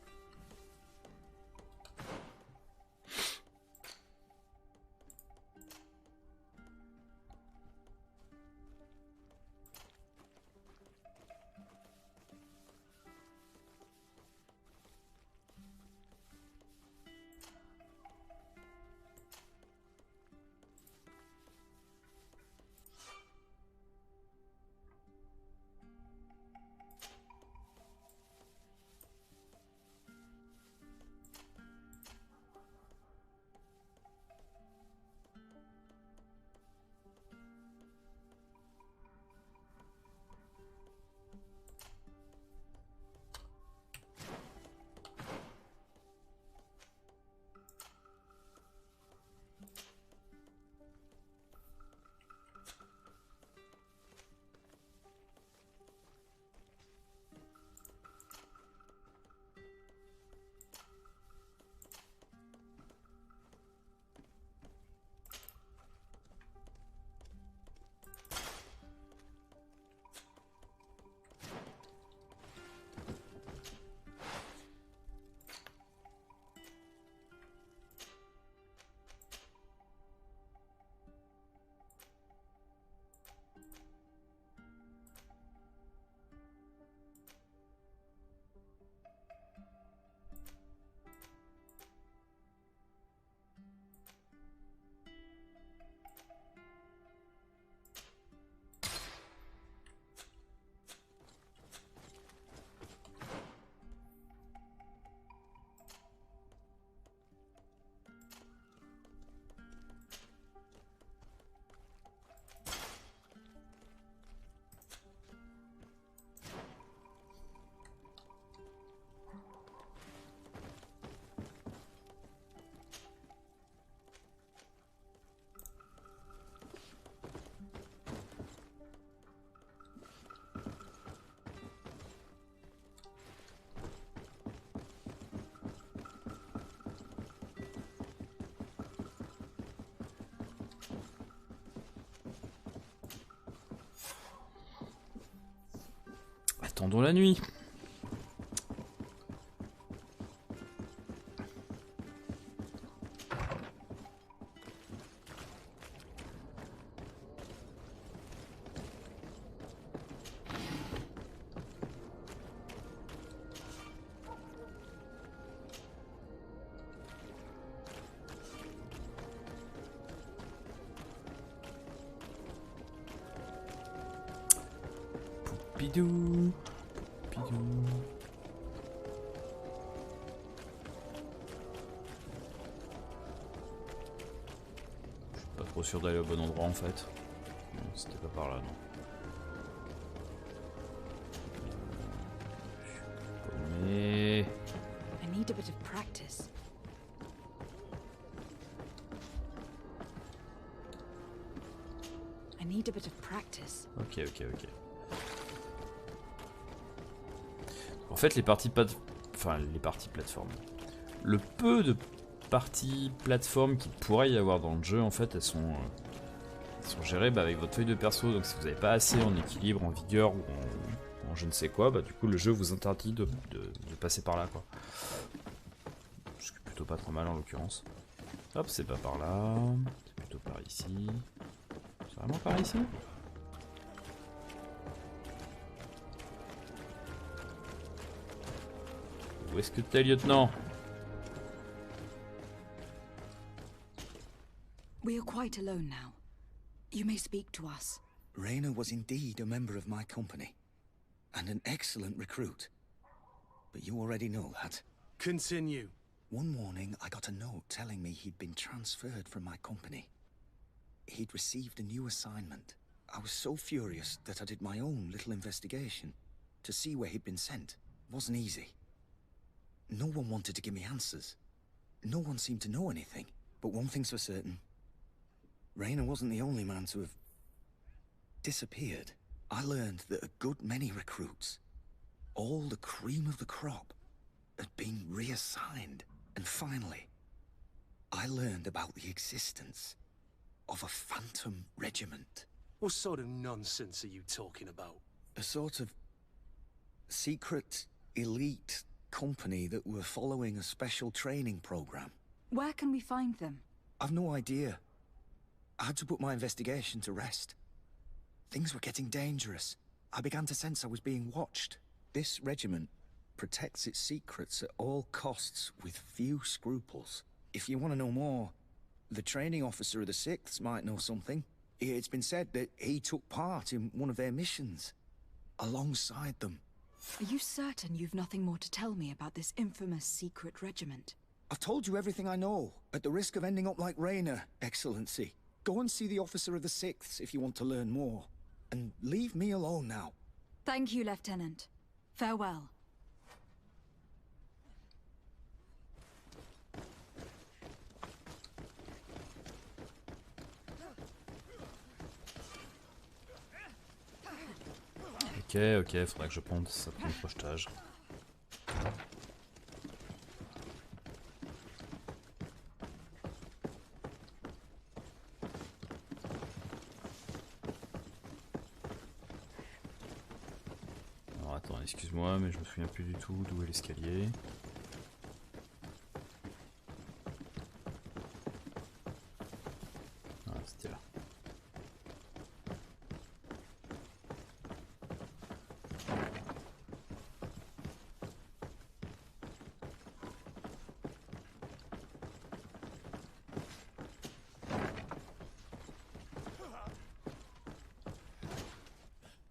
A: Attendons la nuit. Poupidou. Poupidou. Je suis pas trop sûr d'aller au bon endroit en fait. Non, c'était pas par là, non. Mais...
B: I need a bit of practice. I need a bit of practice.
A: Ok. En fait, les parties plateformes. Le peu de parties plateformes qu'il pourrait y avoir dans le jeu, en fait, elles sont gérées avec votre feuille de perso. Donc si vous n'avez pas assez en équilibre, en vigueur ou en je ne sais quoi, du coup le jeu vous interdit de passer par là, quoi. Ce qui est plutôt pas trop mal en l'occurrence. Hop, c'est pas par là, c'est plutôt par ici. C'est vraiment par ici ? Où est-ce que t'es, lieutenant?
B: We are quite alone now. You may speak to us.
F: Raina was indeed a member of my company, and an excellent recruit. But you already know that.
G: Continue.
F: One morning, I got a note telling me he'd been transferred from my company. He'd received a new assignment. I was so furious that I did my own little investigation to see where he'd been sent. It wasn't easy. No one wanted to give me answers. No one seemed to know anything. But one thing's for certain. Raina wasn't the only man to have disappeared. I learned that a good many recruits, all the cream of the crop, had been reassigned. And finally, I learned about the existence of a phantom regiment.
G: What sort of nonsense are you talking about?
F: A sort of secret, elite company that were following a special training program.
B: Where can we find them?
F: I've no idea. I had to put my investigation to rest. Things were getting dangerous. I began to sense I was being watched. This regiment protects its secrets at all costs with few scruples. If you want to know more, the training officer of the 6th might know something. It's been said that he took part in one of their missions, alongside them.
B: Are you certain you've nothing more to tell me about this infamous secret regiment?
F: I've told you everything I know, at the risk of ending up like Raina, Excellency. Go and see the officer of the 6th if you want to learn more. And leave me alone now.
B: Thank you, Lieutenant. Farewell.
A: Ok, faudrait que je ponde ça pour le projetage. Alors attends, excuse-moi, mais je me souviens plus du tout d'où est l'escalier. Ah, c'était là.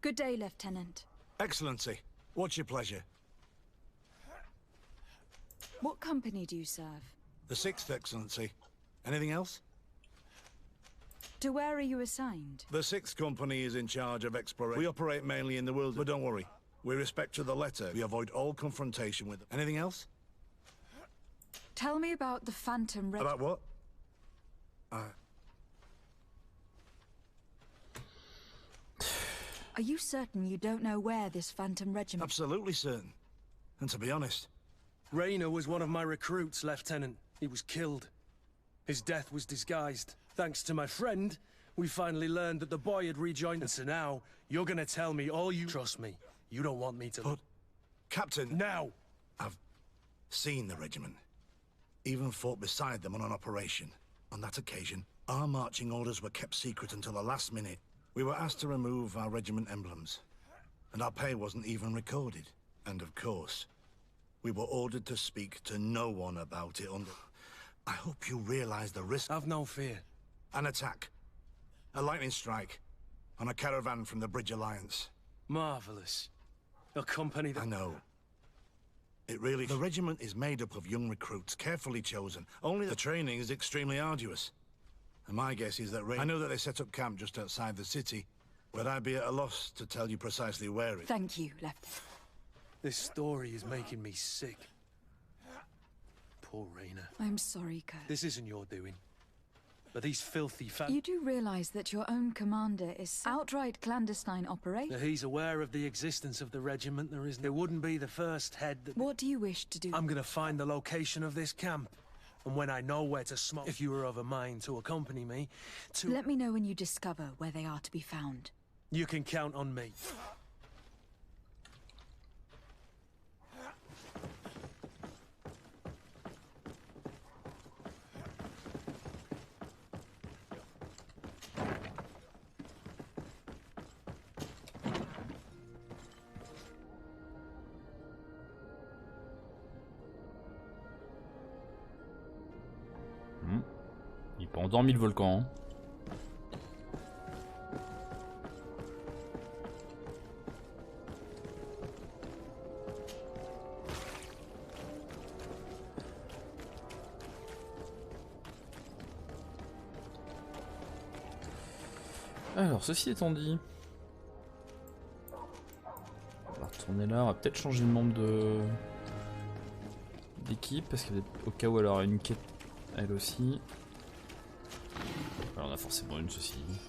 B: Good day, Lieutenant.
N: Excellency, what's your pleasure?
B: What company do you serve?
N: The 6th, Excellency. Anything else?
B: To where are you assigned?
N: The 6th Company is in charge of exploration. We operate mainly in the world, but don't worry. We respect to the letter. We avoid all confrontation with them. Anything else?
B: Tell me about the Phantom Regiment.
N: About what?
B: Are you certain you don't know where this Phantom Regiment...
N: Absolutely certain. And to be honest...
G: Raina was one of my recruits, Lieutenant. He was killed. His death was disguised. Thanks to my friend, we finally learned that the boy had rejoined us. So now, you're gonna tell me all you... Trust me, you don't want me to...
N: But, Captain...
G: Now!
N: I've seen the regiment. Even fought beside them on an operation. On that occasion, our marching orders were kept secret until the last minute. We were asked to remove our regiment emblems, and our pay wasn't even recorded. And of course, we were ordered to speak to no one about it under... I hope you realize the risk...
G: Have no fear.
N: An attack. A lightning strike. On a caravan from the Bridge Alliance.
G: Marvelous. A company that...
N: I know. It really... The regiment is made up of young recruits, carefully chosen. Only the training is extremely arduous. And my guess is that I know that they set up camp just outside the city, but I'd be at a loss to tell you precisely where it...
B: Thank you, Lieutenant.
G: This story is making me sick. Poor Raina.
B: I'm sorry, Kurt.
G: This isn't your doing. But these filthy
B: You do realize that your own commander is outright clandestine operation?
G: He's aware of the existence of the regiment. There wouldn't be the first head that...
B: What do you wish to do?
G: I'm gonna find the location of this camp. And when I know where to smoke, if you were of a mind to accompany me, to...
B: Let me know when you discover where they are to be found.
G: You can count on me.
A: Il n'est pas endormi le volcan. Hein. Alors, ceci étant dit, on va retourner là, on va peut-être changer de membre d'équipe, parce qu'au cas où elle aura une quête, elle aussi. Alors, on a forcément une, ceci dit.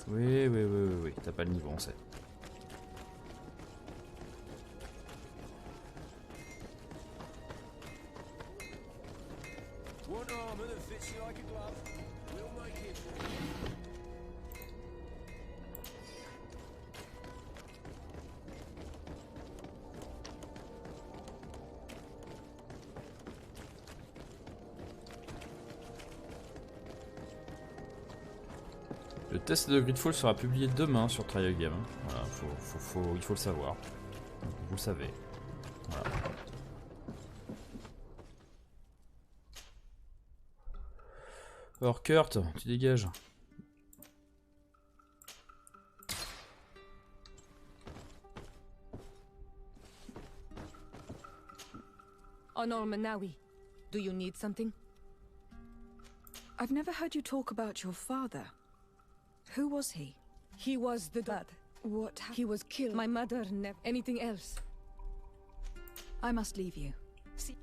A: Oui, t'as pas le niveau, on sait. Le test de Greedfall sera publié demain sur Trial Game. Voilà, il faut le savoir. Vous le savez. Voilà. Alors Kurt, tu dégages.
O: Honor Manawi, do you need something?
B: I've never heard you talk about your father. Who was he?
O: He was the dad.
B: What happened?
O: He was killed. My mother never anything else.
B: I must leave you. See.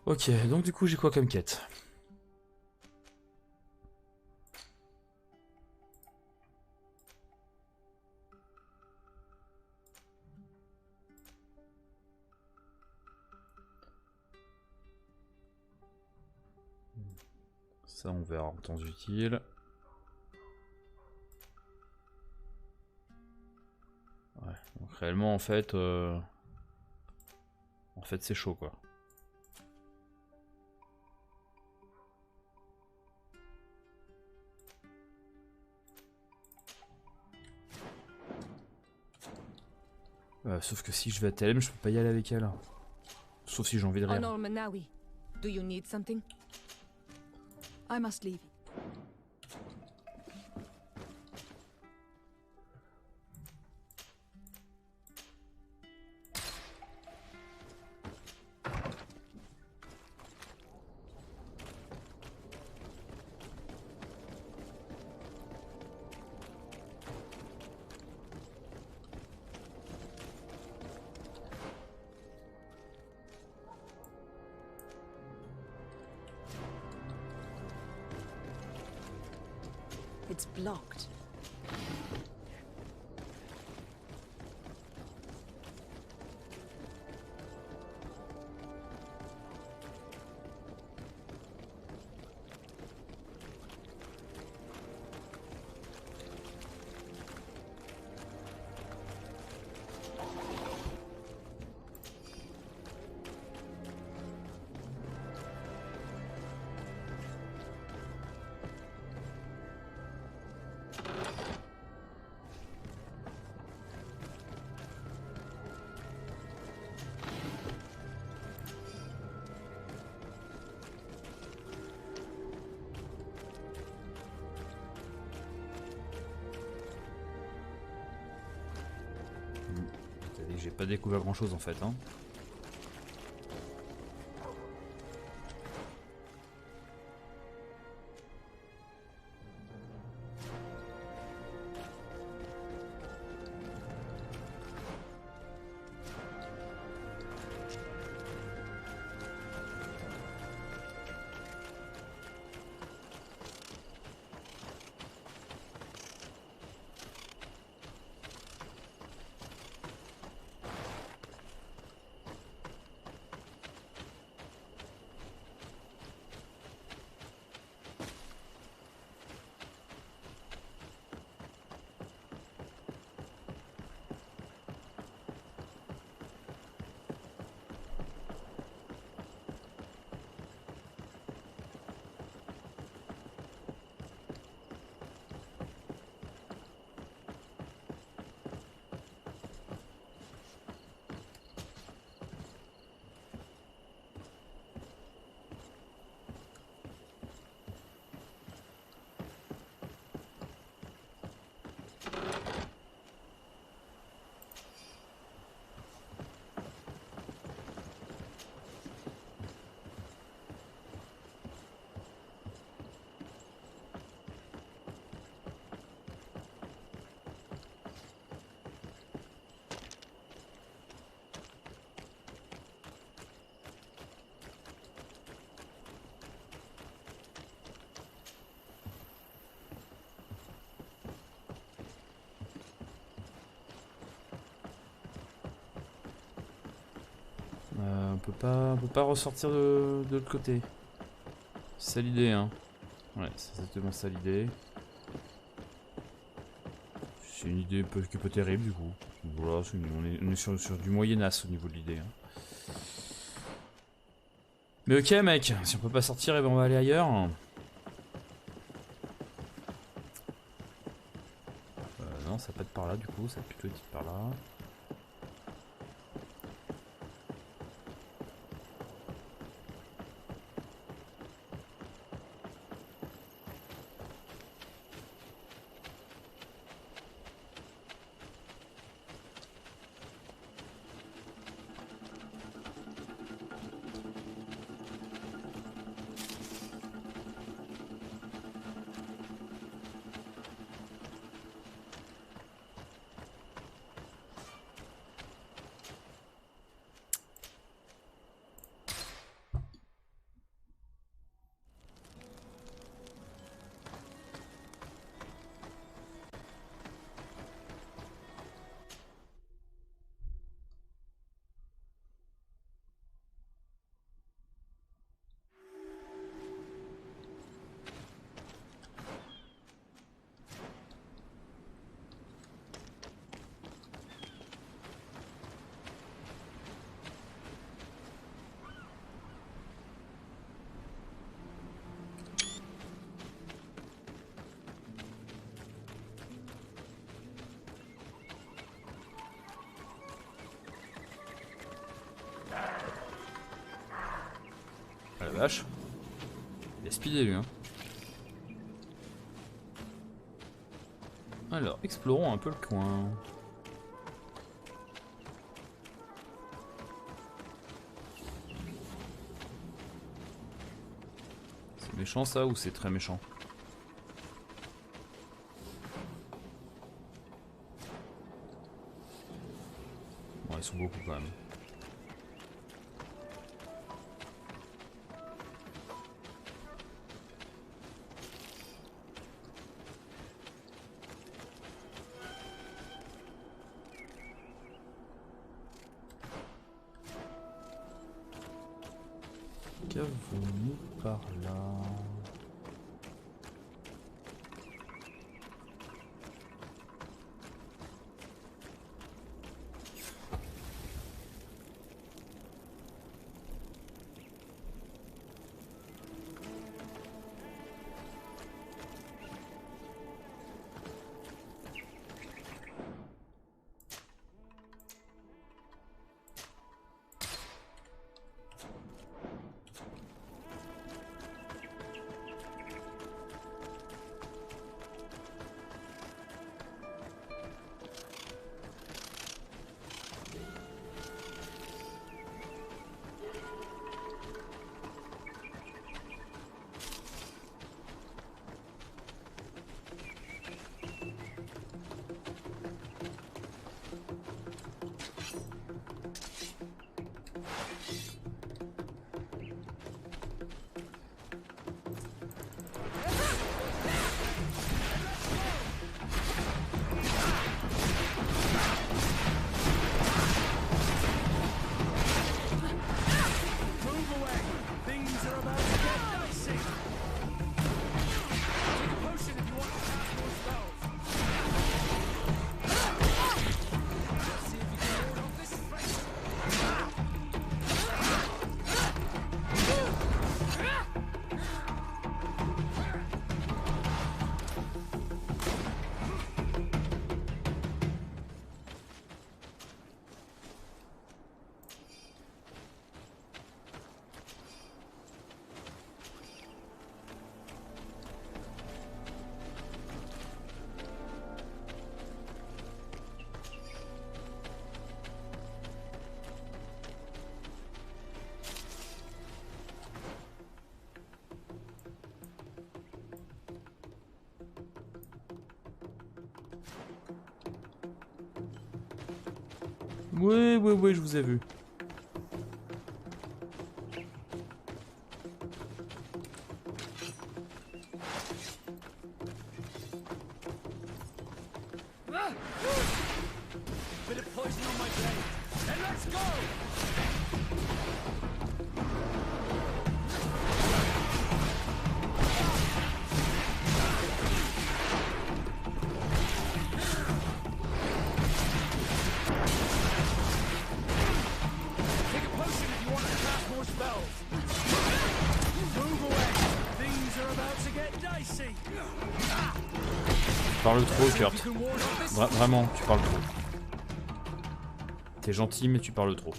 A: Ok, donc du coup j'ai quoi comme quête? Ça on verra en temps utile. Ouais, donc réellement en fait c'est chaud quoi. Sauf que si je vais à Telem, je peux pas y aller avec elle. Sauf si j'ai envie de rien.
O: Honor Manawi, do you need something?
B: I must leave. It's blocked.
A: J'ai pas découvert grand chose en fait. Hein. peut pas ressortir de l'autre côté. C'est ça l'idée, hein. Ouais, c'est exactement ça l'idée. C'est une idée qui est pas terrible du coup. Voilà, on est sur du Moyen-As au niveau de l'idée. Hein. Mais ok mec, si on peut pas sortir, eh ben on va aller ailleurs. Non, ça peut être par là du coup, ça peut plutôt être par là. Ah la vache. Il a speedé lui hein. Alors, explorons un peu le coin. C'est méchant ça ou c'est très méchant? Bon, ils sont beaucoup quand même. Qu'avons-nous par là? Ouais, je vous ai vu.
P: Bit of poison on my blade. And let's go!
A: parles trop, Kurt. Vraiment, tu parles trop. T'es gentil, mais tu parles trop.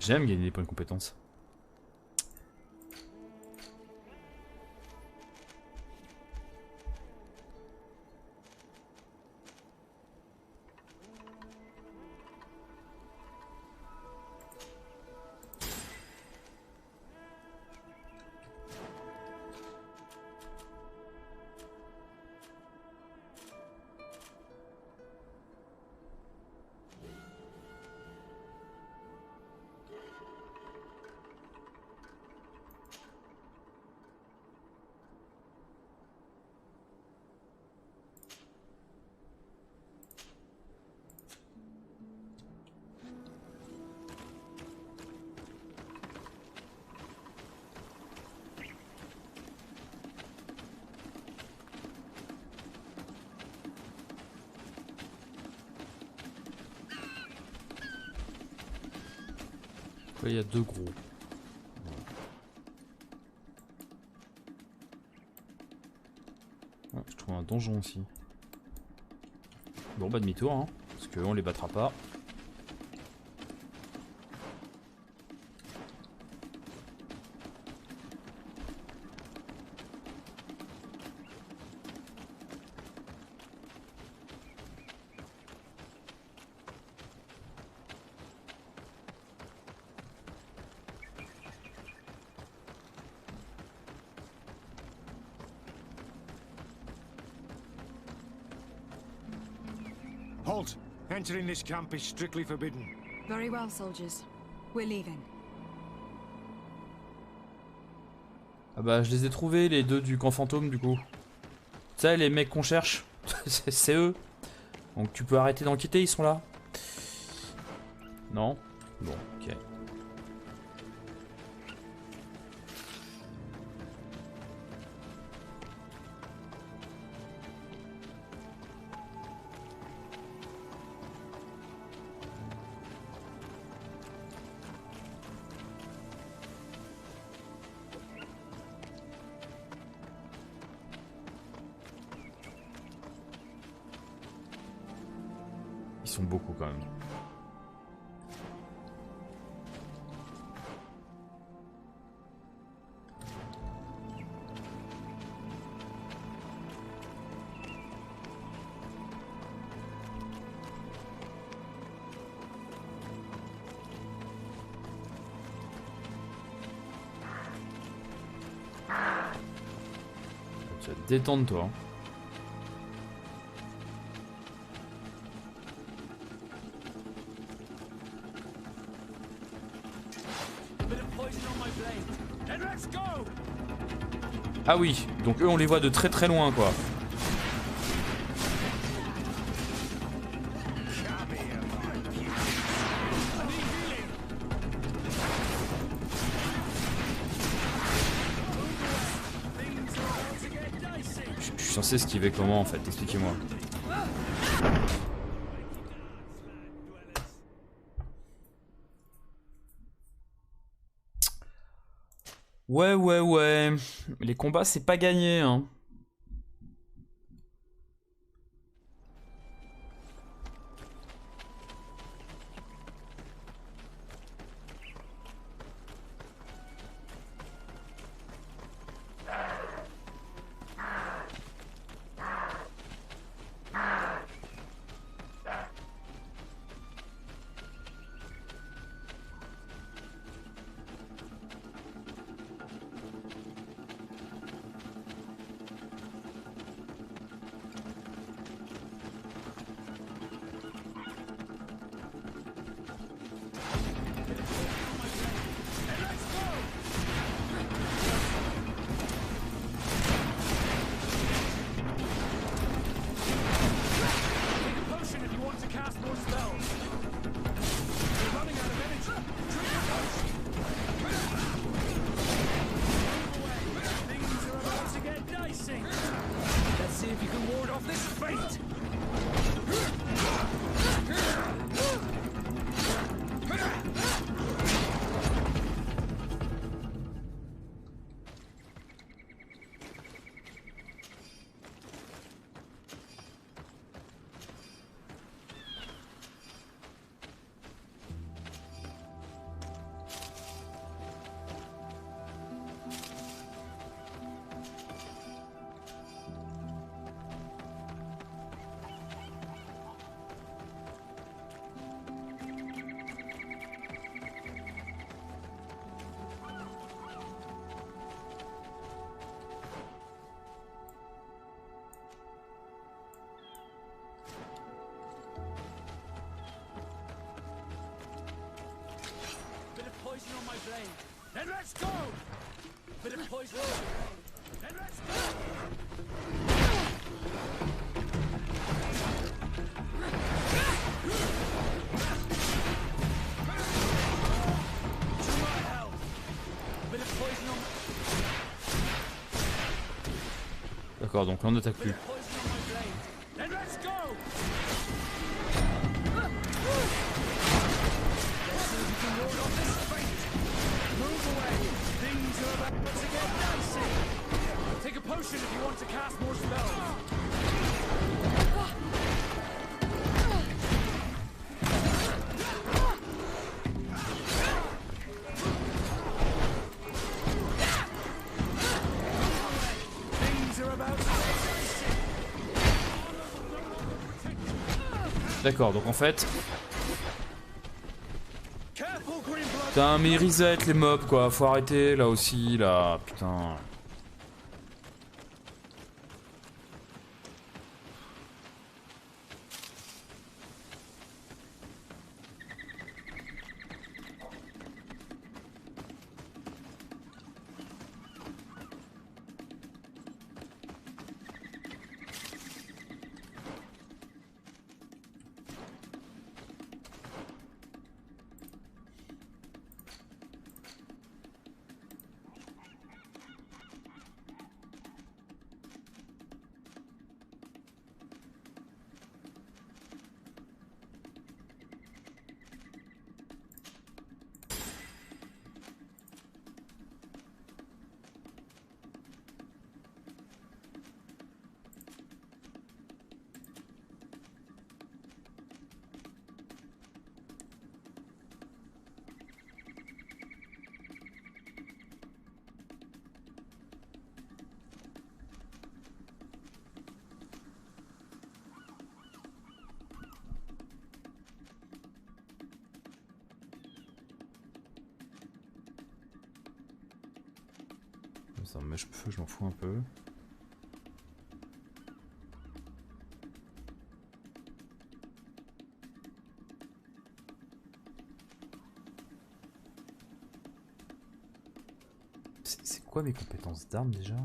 A: J'aime gagner des points de compétence. Là, il y a deux gros. Ah, je trouve un donjon aussi. Bon, bah demi-tour, hein, parce qu'on les battra pas.
P: Halt! Entering this camp is strictly forbidden.
B: Very well, soldiers. We're leaving.
A: Ah bah je les ai trouvés, les deux du camp fantôme du coup. Tu sais, les mecs qu'on cherche, c'est eux. Donc tu peux arrêter d'enquêter, ils sont là. Non? Bon, ok. Ils sont beaucoup quand même. Tu vas te détendre toi. Ah oui, donc eux on les voit de très très loin quoi. Je suis censé esquiver comment en fait, expliquez-moi. Ouais. Les combats, c'est pas gagné, hein.
I: poison on my blade. Then let's go! Bit of poison on my blade. Then let's go! To my health. Bit of poison on my...
A: D'accord, donc là on n'attaque plus.
I: Then let's go! Move away! Things are about to get dicey! Take a potion if you want to cast more spells! Things are about to get dicey!
A: D'accord, donc en fait... Putain, mais ils reset les mobs quoi, faut arrêter là aussi, là, putain. Ça me mèche feu, je m'en fous un peu. C'est quoi mes compétences d'armes déjà?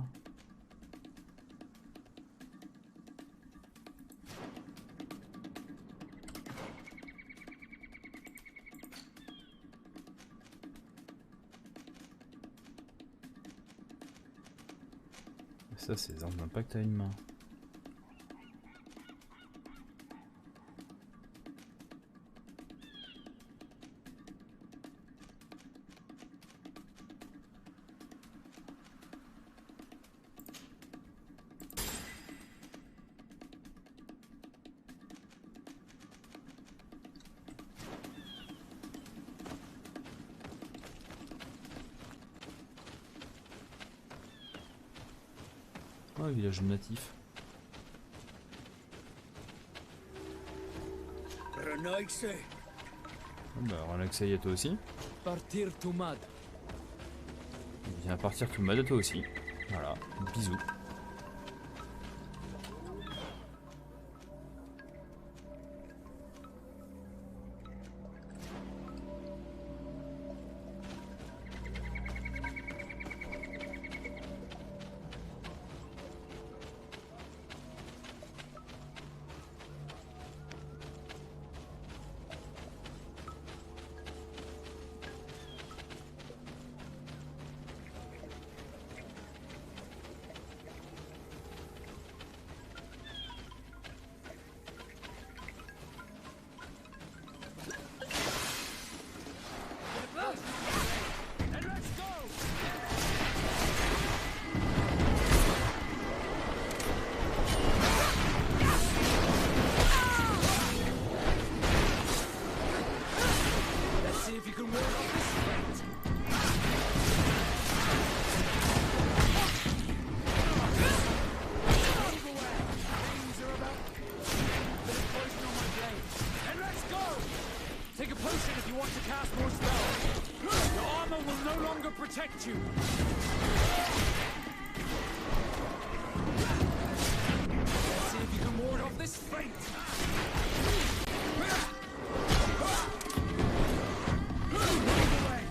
A: Ça, c'est les armes d'impact à une main. Oh, village natif. Bah, relaxez à toi aussi.
K: Partir to mad.
A: Viens partir to mad à toi aussi. Voilà, bisous.
I: Protect you. Let's see if you can ward off this fate. Move away.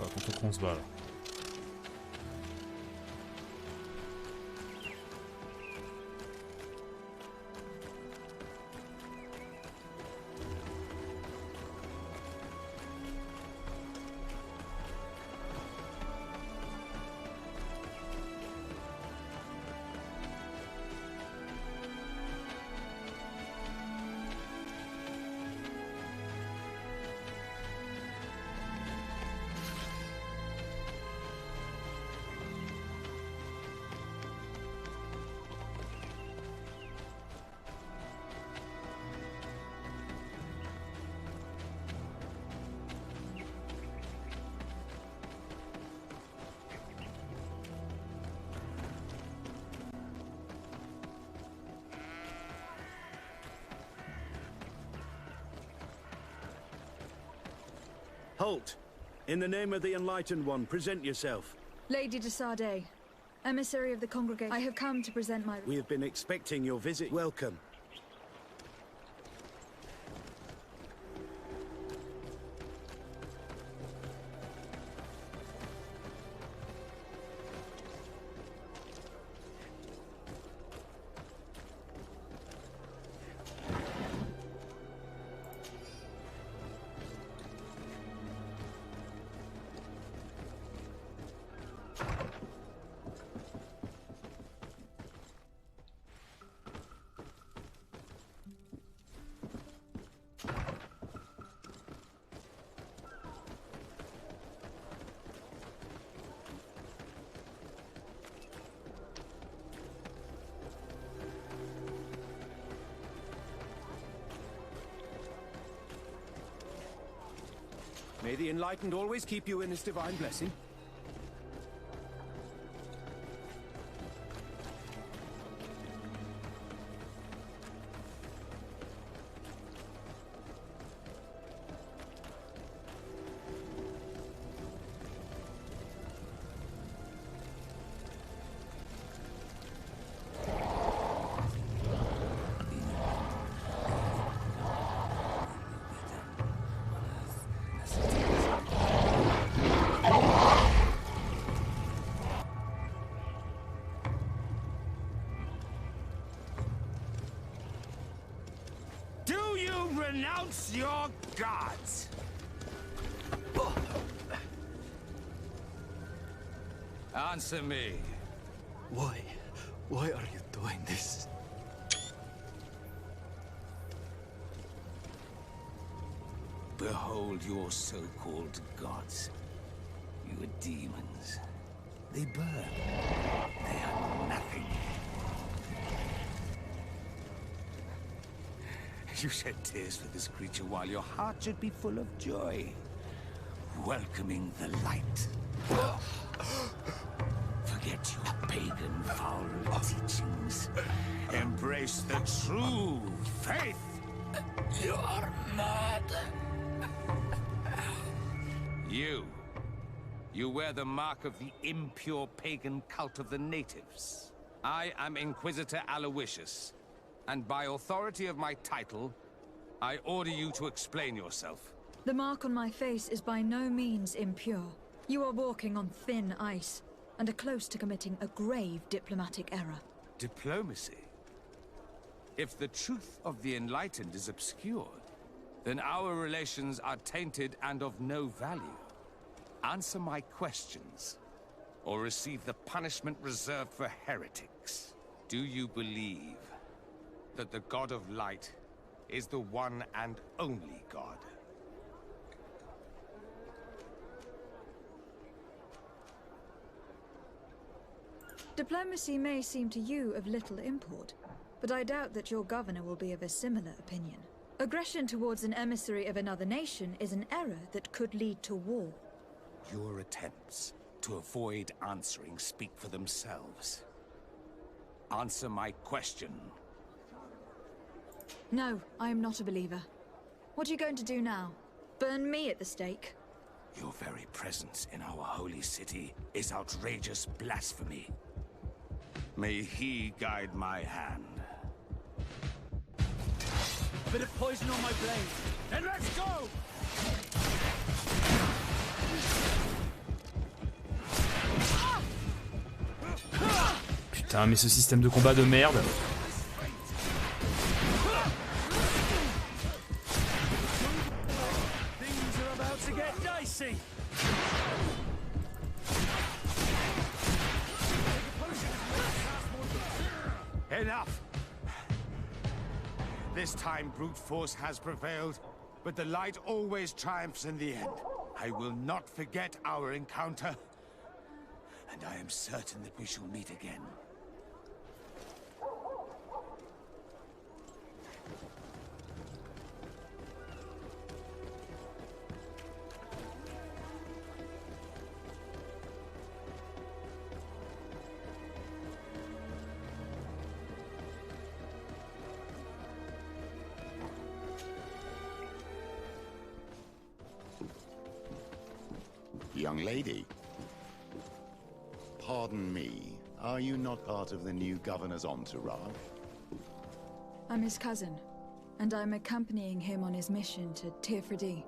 A: quoi, contre qu'on se bat là.
Q: Halt! In the name of the Enlightened One, present yourself.
B: Lady de Sardet, emissary of the congregation. I have come to present my...
Q: We have been expecting your visit. Welcome.
D: May the Enlightened always keep you in his divine blessing.
P: Renounce your gods! Answer me.
F: Why? Why are you doing this?
P: Behold your so-called gods. You are demons. They burn. They are nothing. You shed tears for this creature while your heart should be full of joy. Welcoming the light. Forget your pagan foul teachings. Embrace the true faith.
F: You are mad.
P: You wear the mark of the impure pagan cult of the natives. I am Inquisitor Aloysius. And by authority of my title, I order you to explain yourself.
B: The mark on my face is by no means impure. You are walking on thin ice, and are close to committing a grave diplomatic error.
P: Diplomacy? If the truth of the Enlightened is obscured, then our relations are tainted and of no value. Answer my questions, or receive the punishment reserved for heretics. Do you believe that the God of Light is the one and only God?
B: Diplomacy may seem to you of little import, but I doubt that your governor will be of a similar opinion. Aggression towards an emissary of another nation is an error that could lead to war.
P: Your attempts to avoid answering speak for themselves. Answer my question.
B: No, I am not a believer. What are you going to do now? Burn me at the stake?
P: Your very presence in our holy city is outrageous blasphemy. May he guide my hand.
I: A bit of poison on my blade. Then let's go!
A: Putain, mais ce système de combat de merde.
G: Things are about to get dicey.
P: Enough! This time brute force has prevailed, but the light always triumphs in the end. I will not forget our encounter, and I am certain that we shall meet again.
R: Young lady. Pardon me, are you not part of the new governor's entourage?
B: I'm his cousin, and I'm accompanying him on his mission to Tirfredi.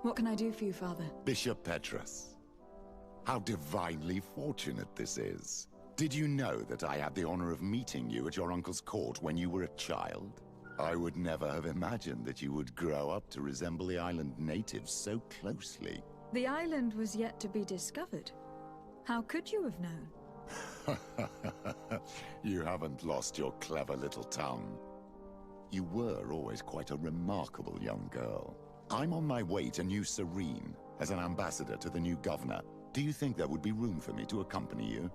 B: What can I do for you, Father?
R: Bishop Petrus. How divinely fortunate this is. Did you know that I had the honor of meeting you at your uncle's court when you were a child? I would never have imagined that you would grow up to resemble the island natives so closely.
B: The island was yet to be discovered. How could you have known?
R: You haven't lost your clever little tongue. You were always quite a remarkable young girl. I'm on my way to New Serene as an ambassador to the new governor. Do you think there would be room for me to accompany you?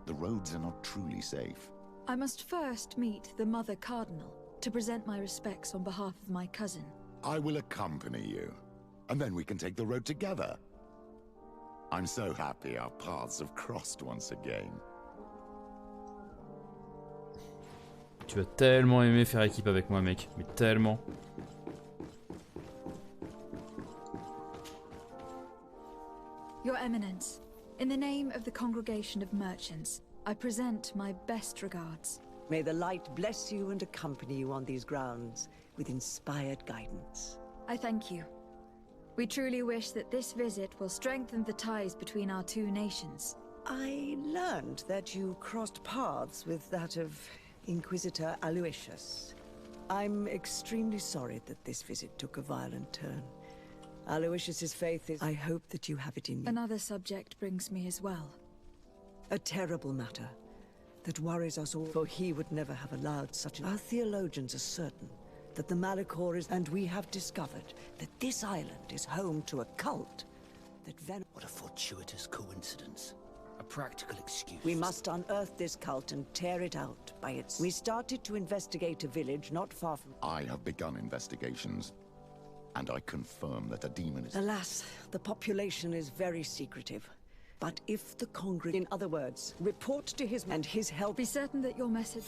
R: The roads are not truly safe.
B: I must first meet the Mother Cardinal to present my respects on behalf of my cousin.
R: I will accompany you, and then we can take the road together. I'm so happy our paths have crossed once again.
A: Tu vas tellement aimer faire équipe avec moi, mec. Mais tellement.
B: Your Eminence, in the name of the Congregation of Merchants, I present my best regards.
S: May the light bless you and accompany you on these grounds with inspired guidance.
B: I thank you. We truly wish that this visit will strengthen the ties between our two nations.
S: I learned that you crossed paths with that of Inquisitor Aloysius. I'm extremely sorry that this visit took a violent turn. Aloysius's faith is... I hope that you have it in you.
B: Another subject brings me as well.
S: A terrible matter that worries us all, for he would never have allowed such an... Our theologians are certain that the Malachor is... And we have discovered that this island is home to a cult that
C: What a fortuitous coincidence. A practical excuse.
S: We must unearth this cult and tear it out by its... We started to investigate a village not far from...
R: I have begun investigations, and I confirm that a demon is...
S: Alas, the population is very secretive. But if the in other words, report to his... and his help...
B: Be certain that your message...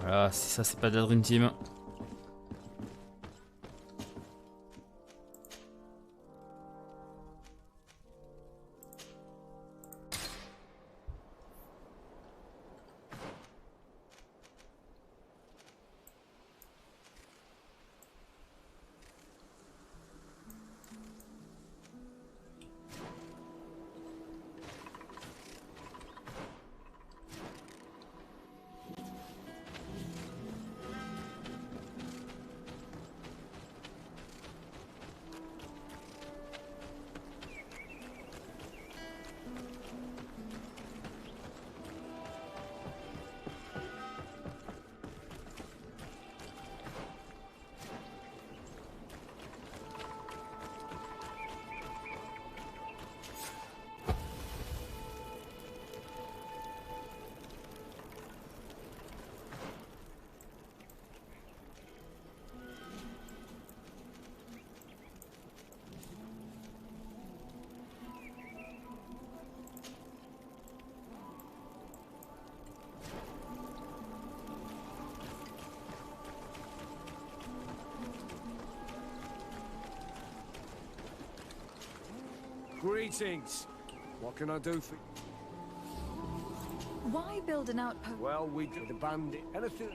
A: Voilà, si ça c'est pas de la Dream Team.
D: Greetings. What can I do for...
B: Why build an outpost?
D: Well, we do the bandit. Anything...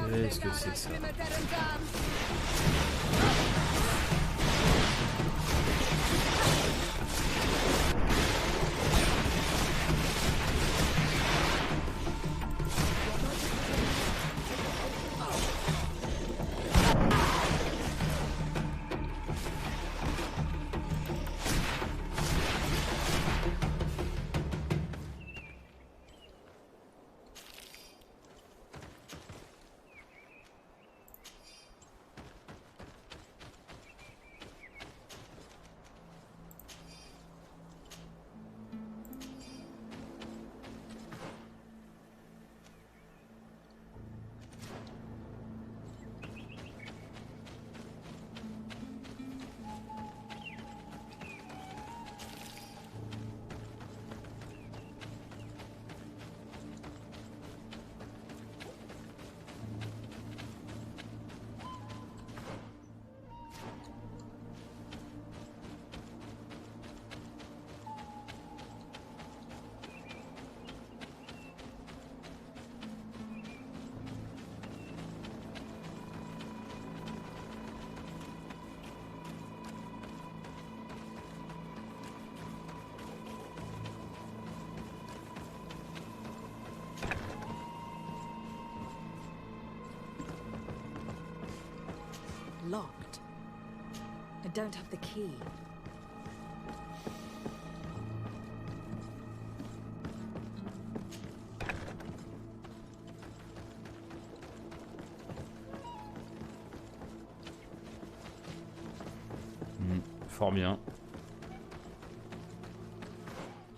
A: Qu'est-ce que c'est ça?
B: locked. I don't have the key.
A: Fort bien.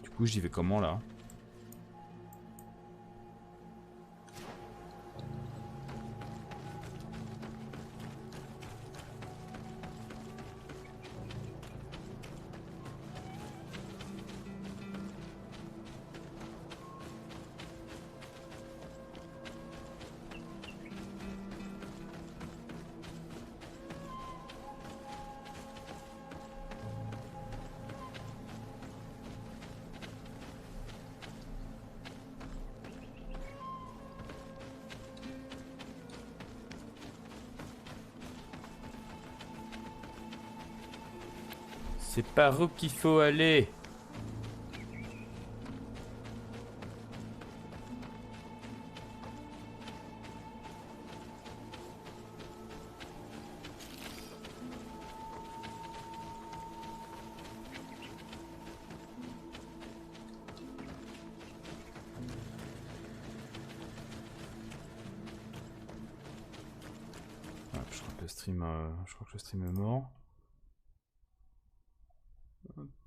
A: Du coup, j'y vais comment là? C'est par où qu'il faut aller. Ah, je crois que le stream est mort.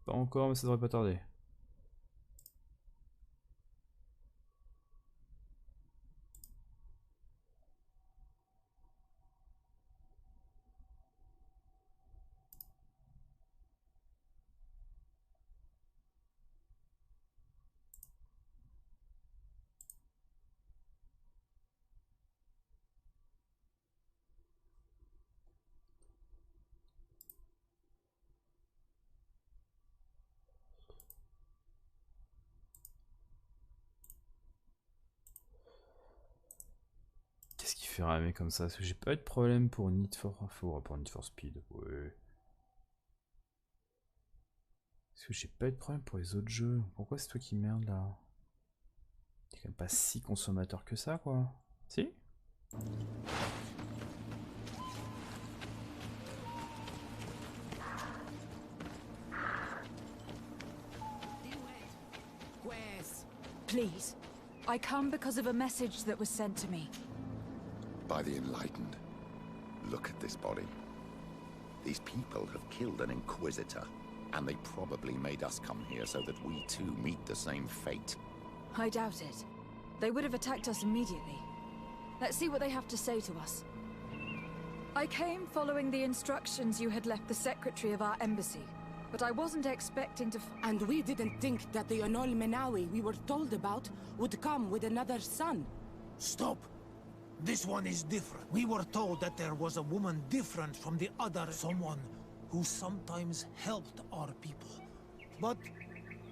A: Pas encore, mais ça devrait pas tarder. Qu'est-ce qui fait ramer comme ça? Parce que j'ai pas eu de problème pour Need for Speed. Ouais. Parce que j'ai pas eu de problème pour les autres jeux. Pourquoi c'est toi qui merde là? T'es quand même pas si consommateur que ça, quoi. Si?
B: Please, I come because of a message that was sent to me.
R: By the Enlightened. Look at this body. These people have killed an Inquisitor, and they probably made us come here so that we too meet the same fate.
B: I doubt it. They would have attacked us immediately. Let's see what they have to say to us. I came following the instructions you had left the secretary of our embassy, but I wasn't expecting to
T: And we didn't think that the Anol Menawi we were told about would come with another son.
G: Stop! This one is different. We were told that there was a woman different from the other, someone who sometimes helped our people. But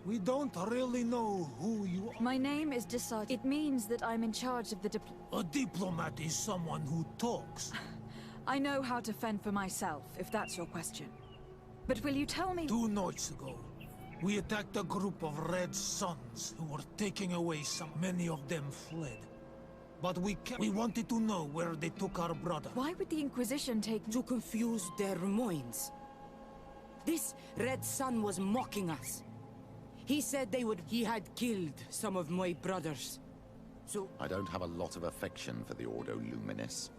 G: we don't really know who you are.
B: My name is Desart. It means that I'm in charge of the
G: A diplomat is someone who talks.
B: I know how to fend for myself, if that's your question. But will you tell me—
G: 2 nights ago, we attacked a group of Red Sons who were taking away some. Many of them fled. But we wanted to know where they took our brother.
B: Why would the Inquisition take—
T: To confuse their minds. This Red Sun was mocking us. He said he had killed some of my brothers. So—
R: I don't have a lot of affection for the Ordo Luminis.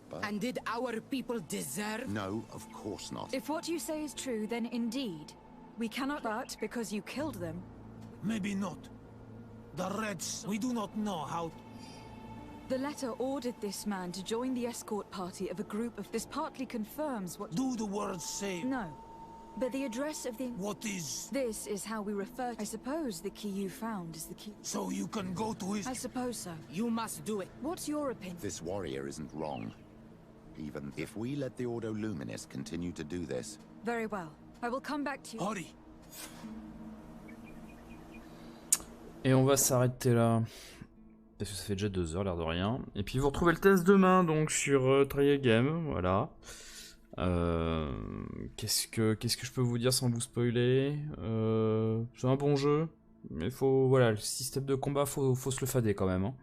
R: But...
T: And did our people deserve—
R: No, of course not.
B: If what you say is true, then indeed. We cannot— But because you killed them—
G: Maybe not. The Reds, we do not know how—
B: The letter ordered this man to join the escort party of a group of— This partly confirms what—
G: Do the words say—
B: No. But the address of the—
G: What is—
B: This is how we refer— I suppose the key you found is the key—
G: So you can go to his—
B: I suppose so.
T: You must do it.
B: What's your opinion?
R: This warrior isn't wrong. Even if we let the Ordo Luminis continue to do this...
B: Very well. I will come back to you.
G: Hurry.
A: Et on va s'arrêter là. Parce que ça fait déjà 2 heures, l'air de rien. Et puis vous retrouvez le test demain, donc, sur Try Game, voilà. Qu'est-ce que je peux vous dire sans vous spoiler? C'est un bon jeu, mais faut, voilà, le système de combat, faut se le fader quand même, hein.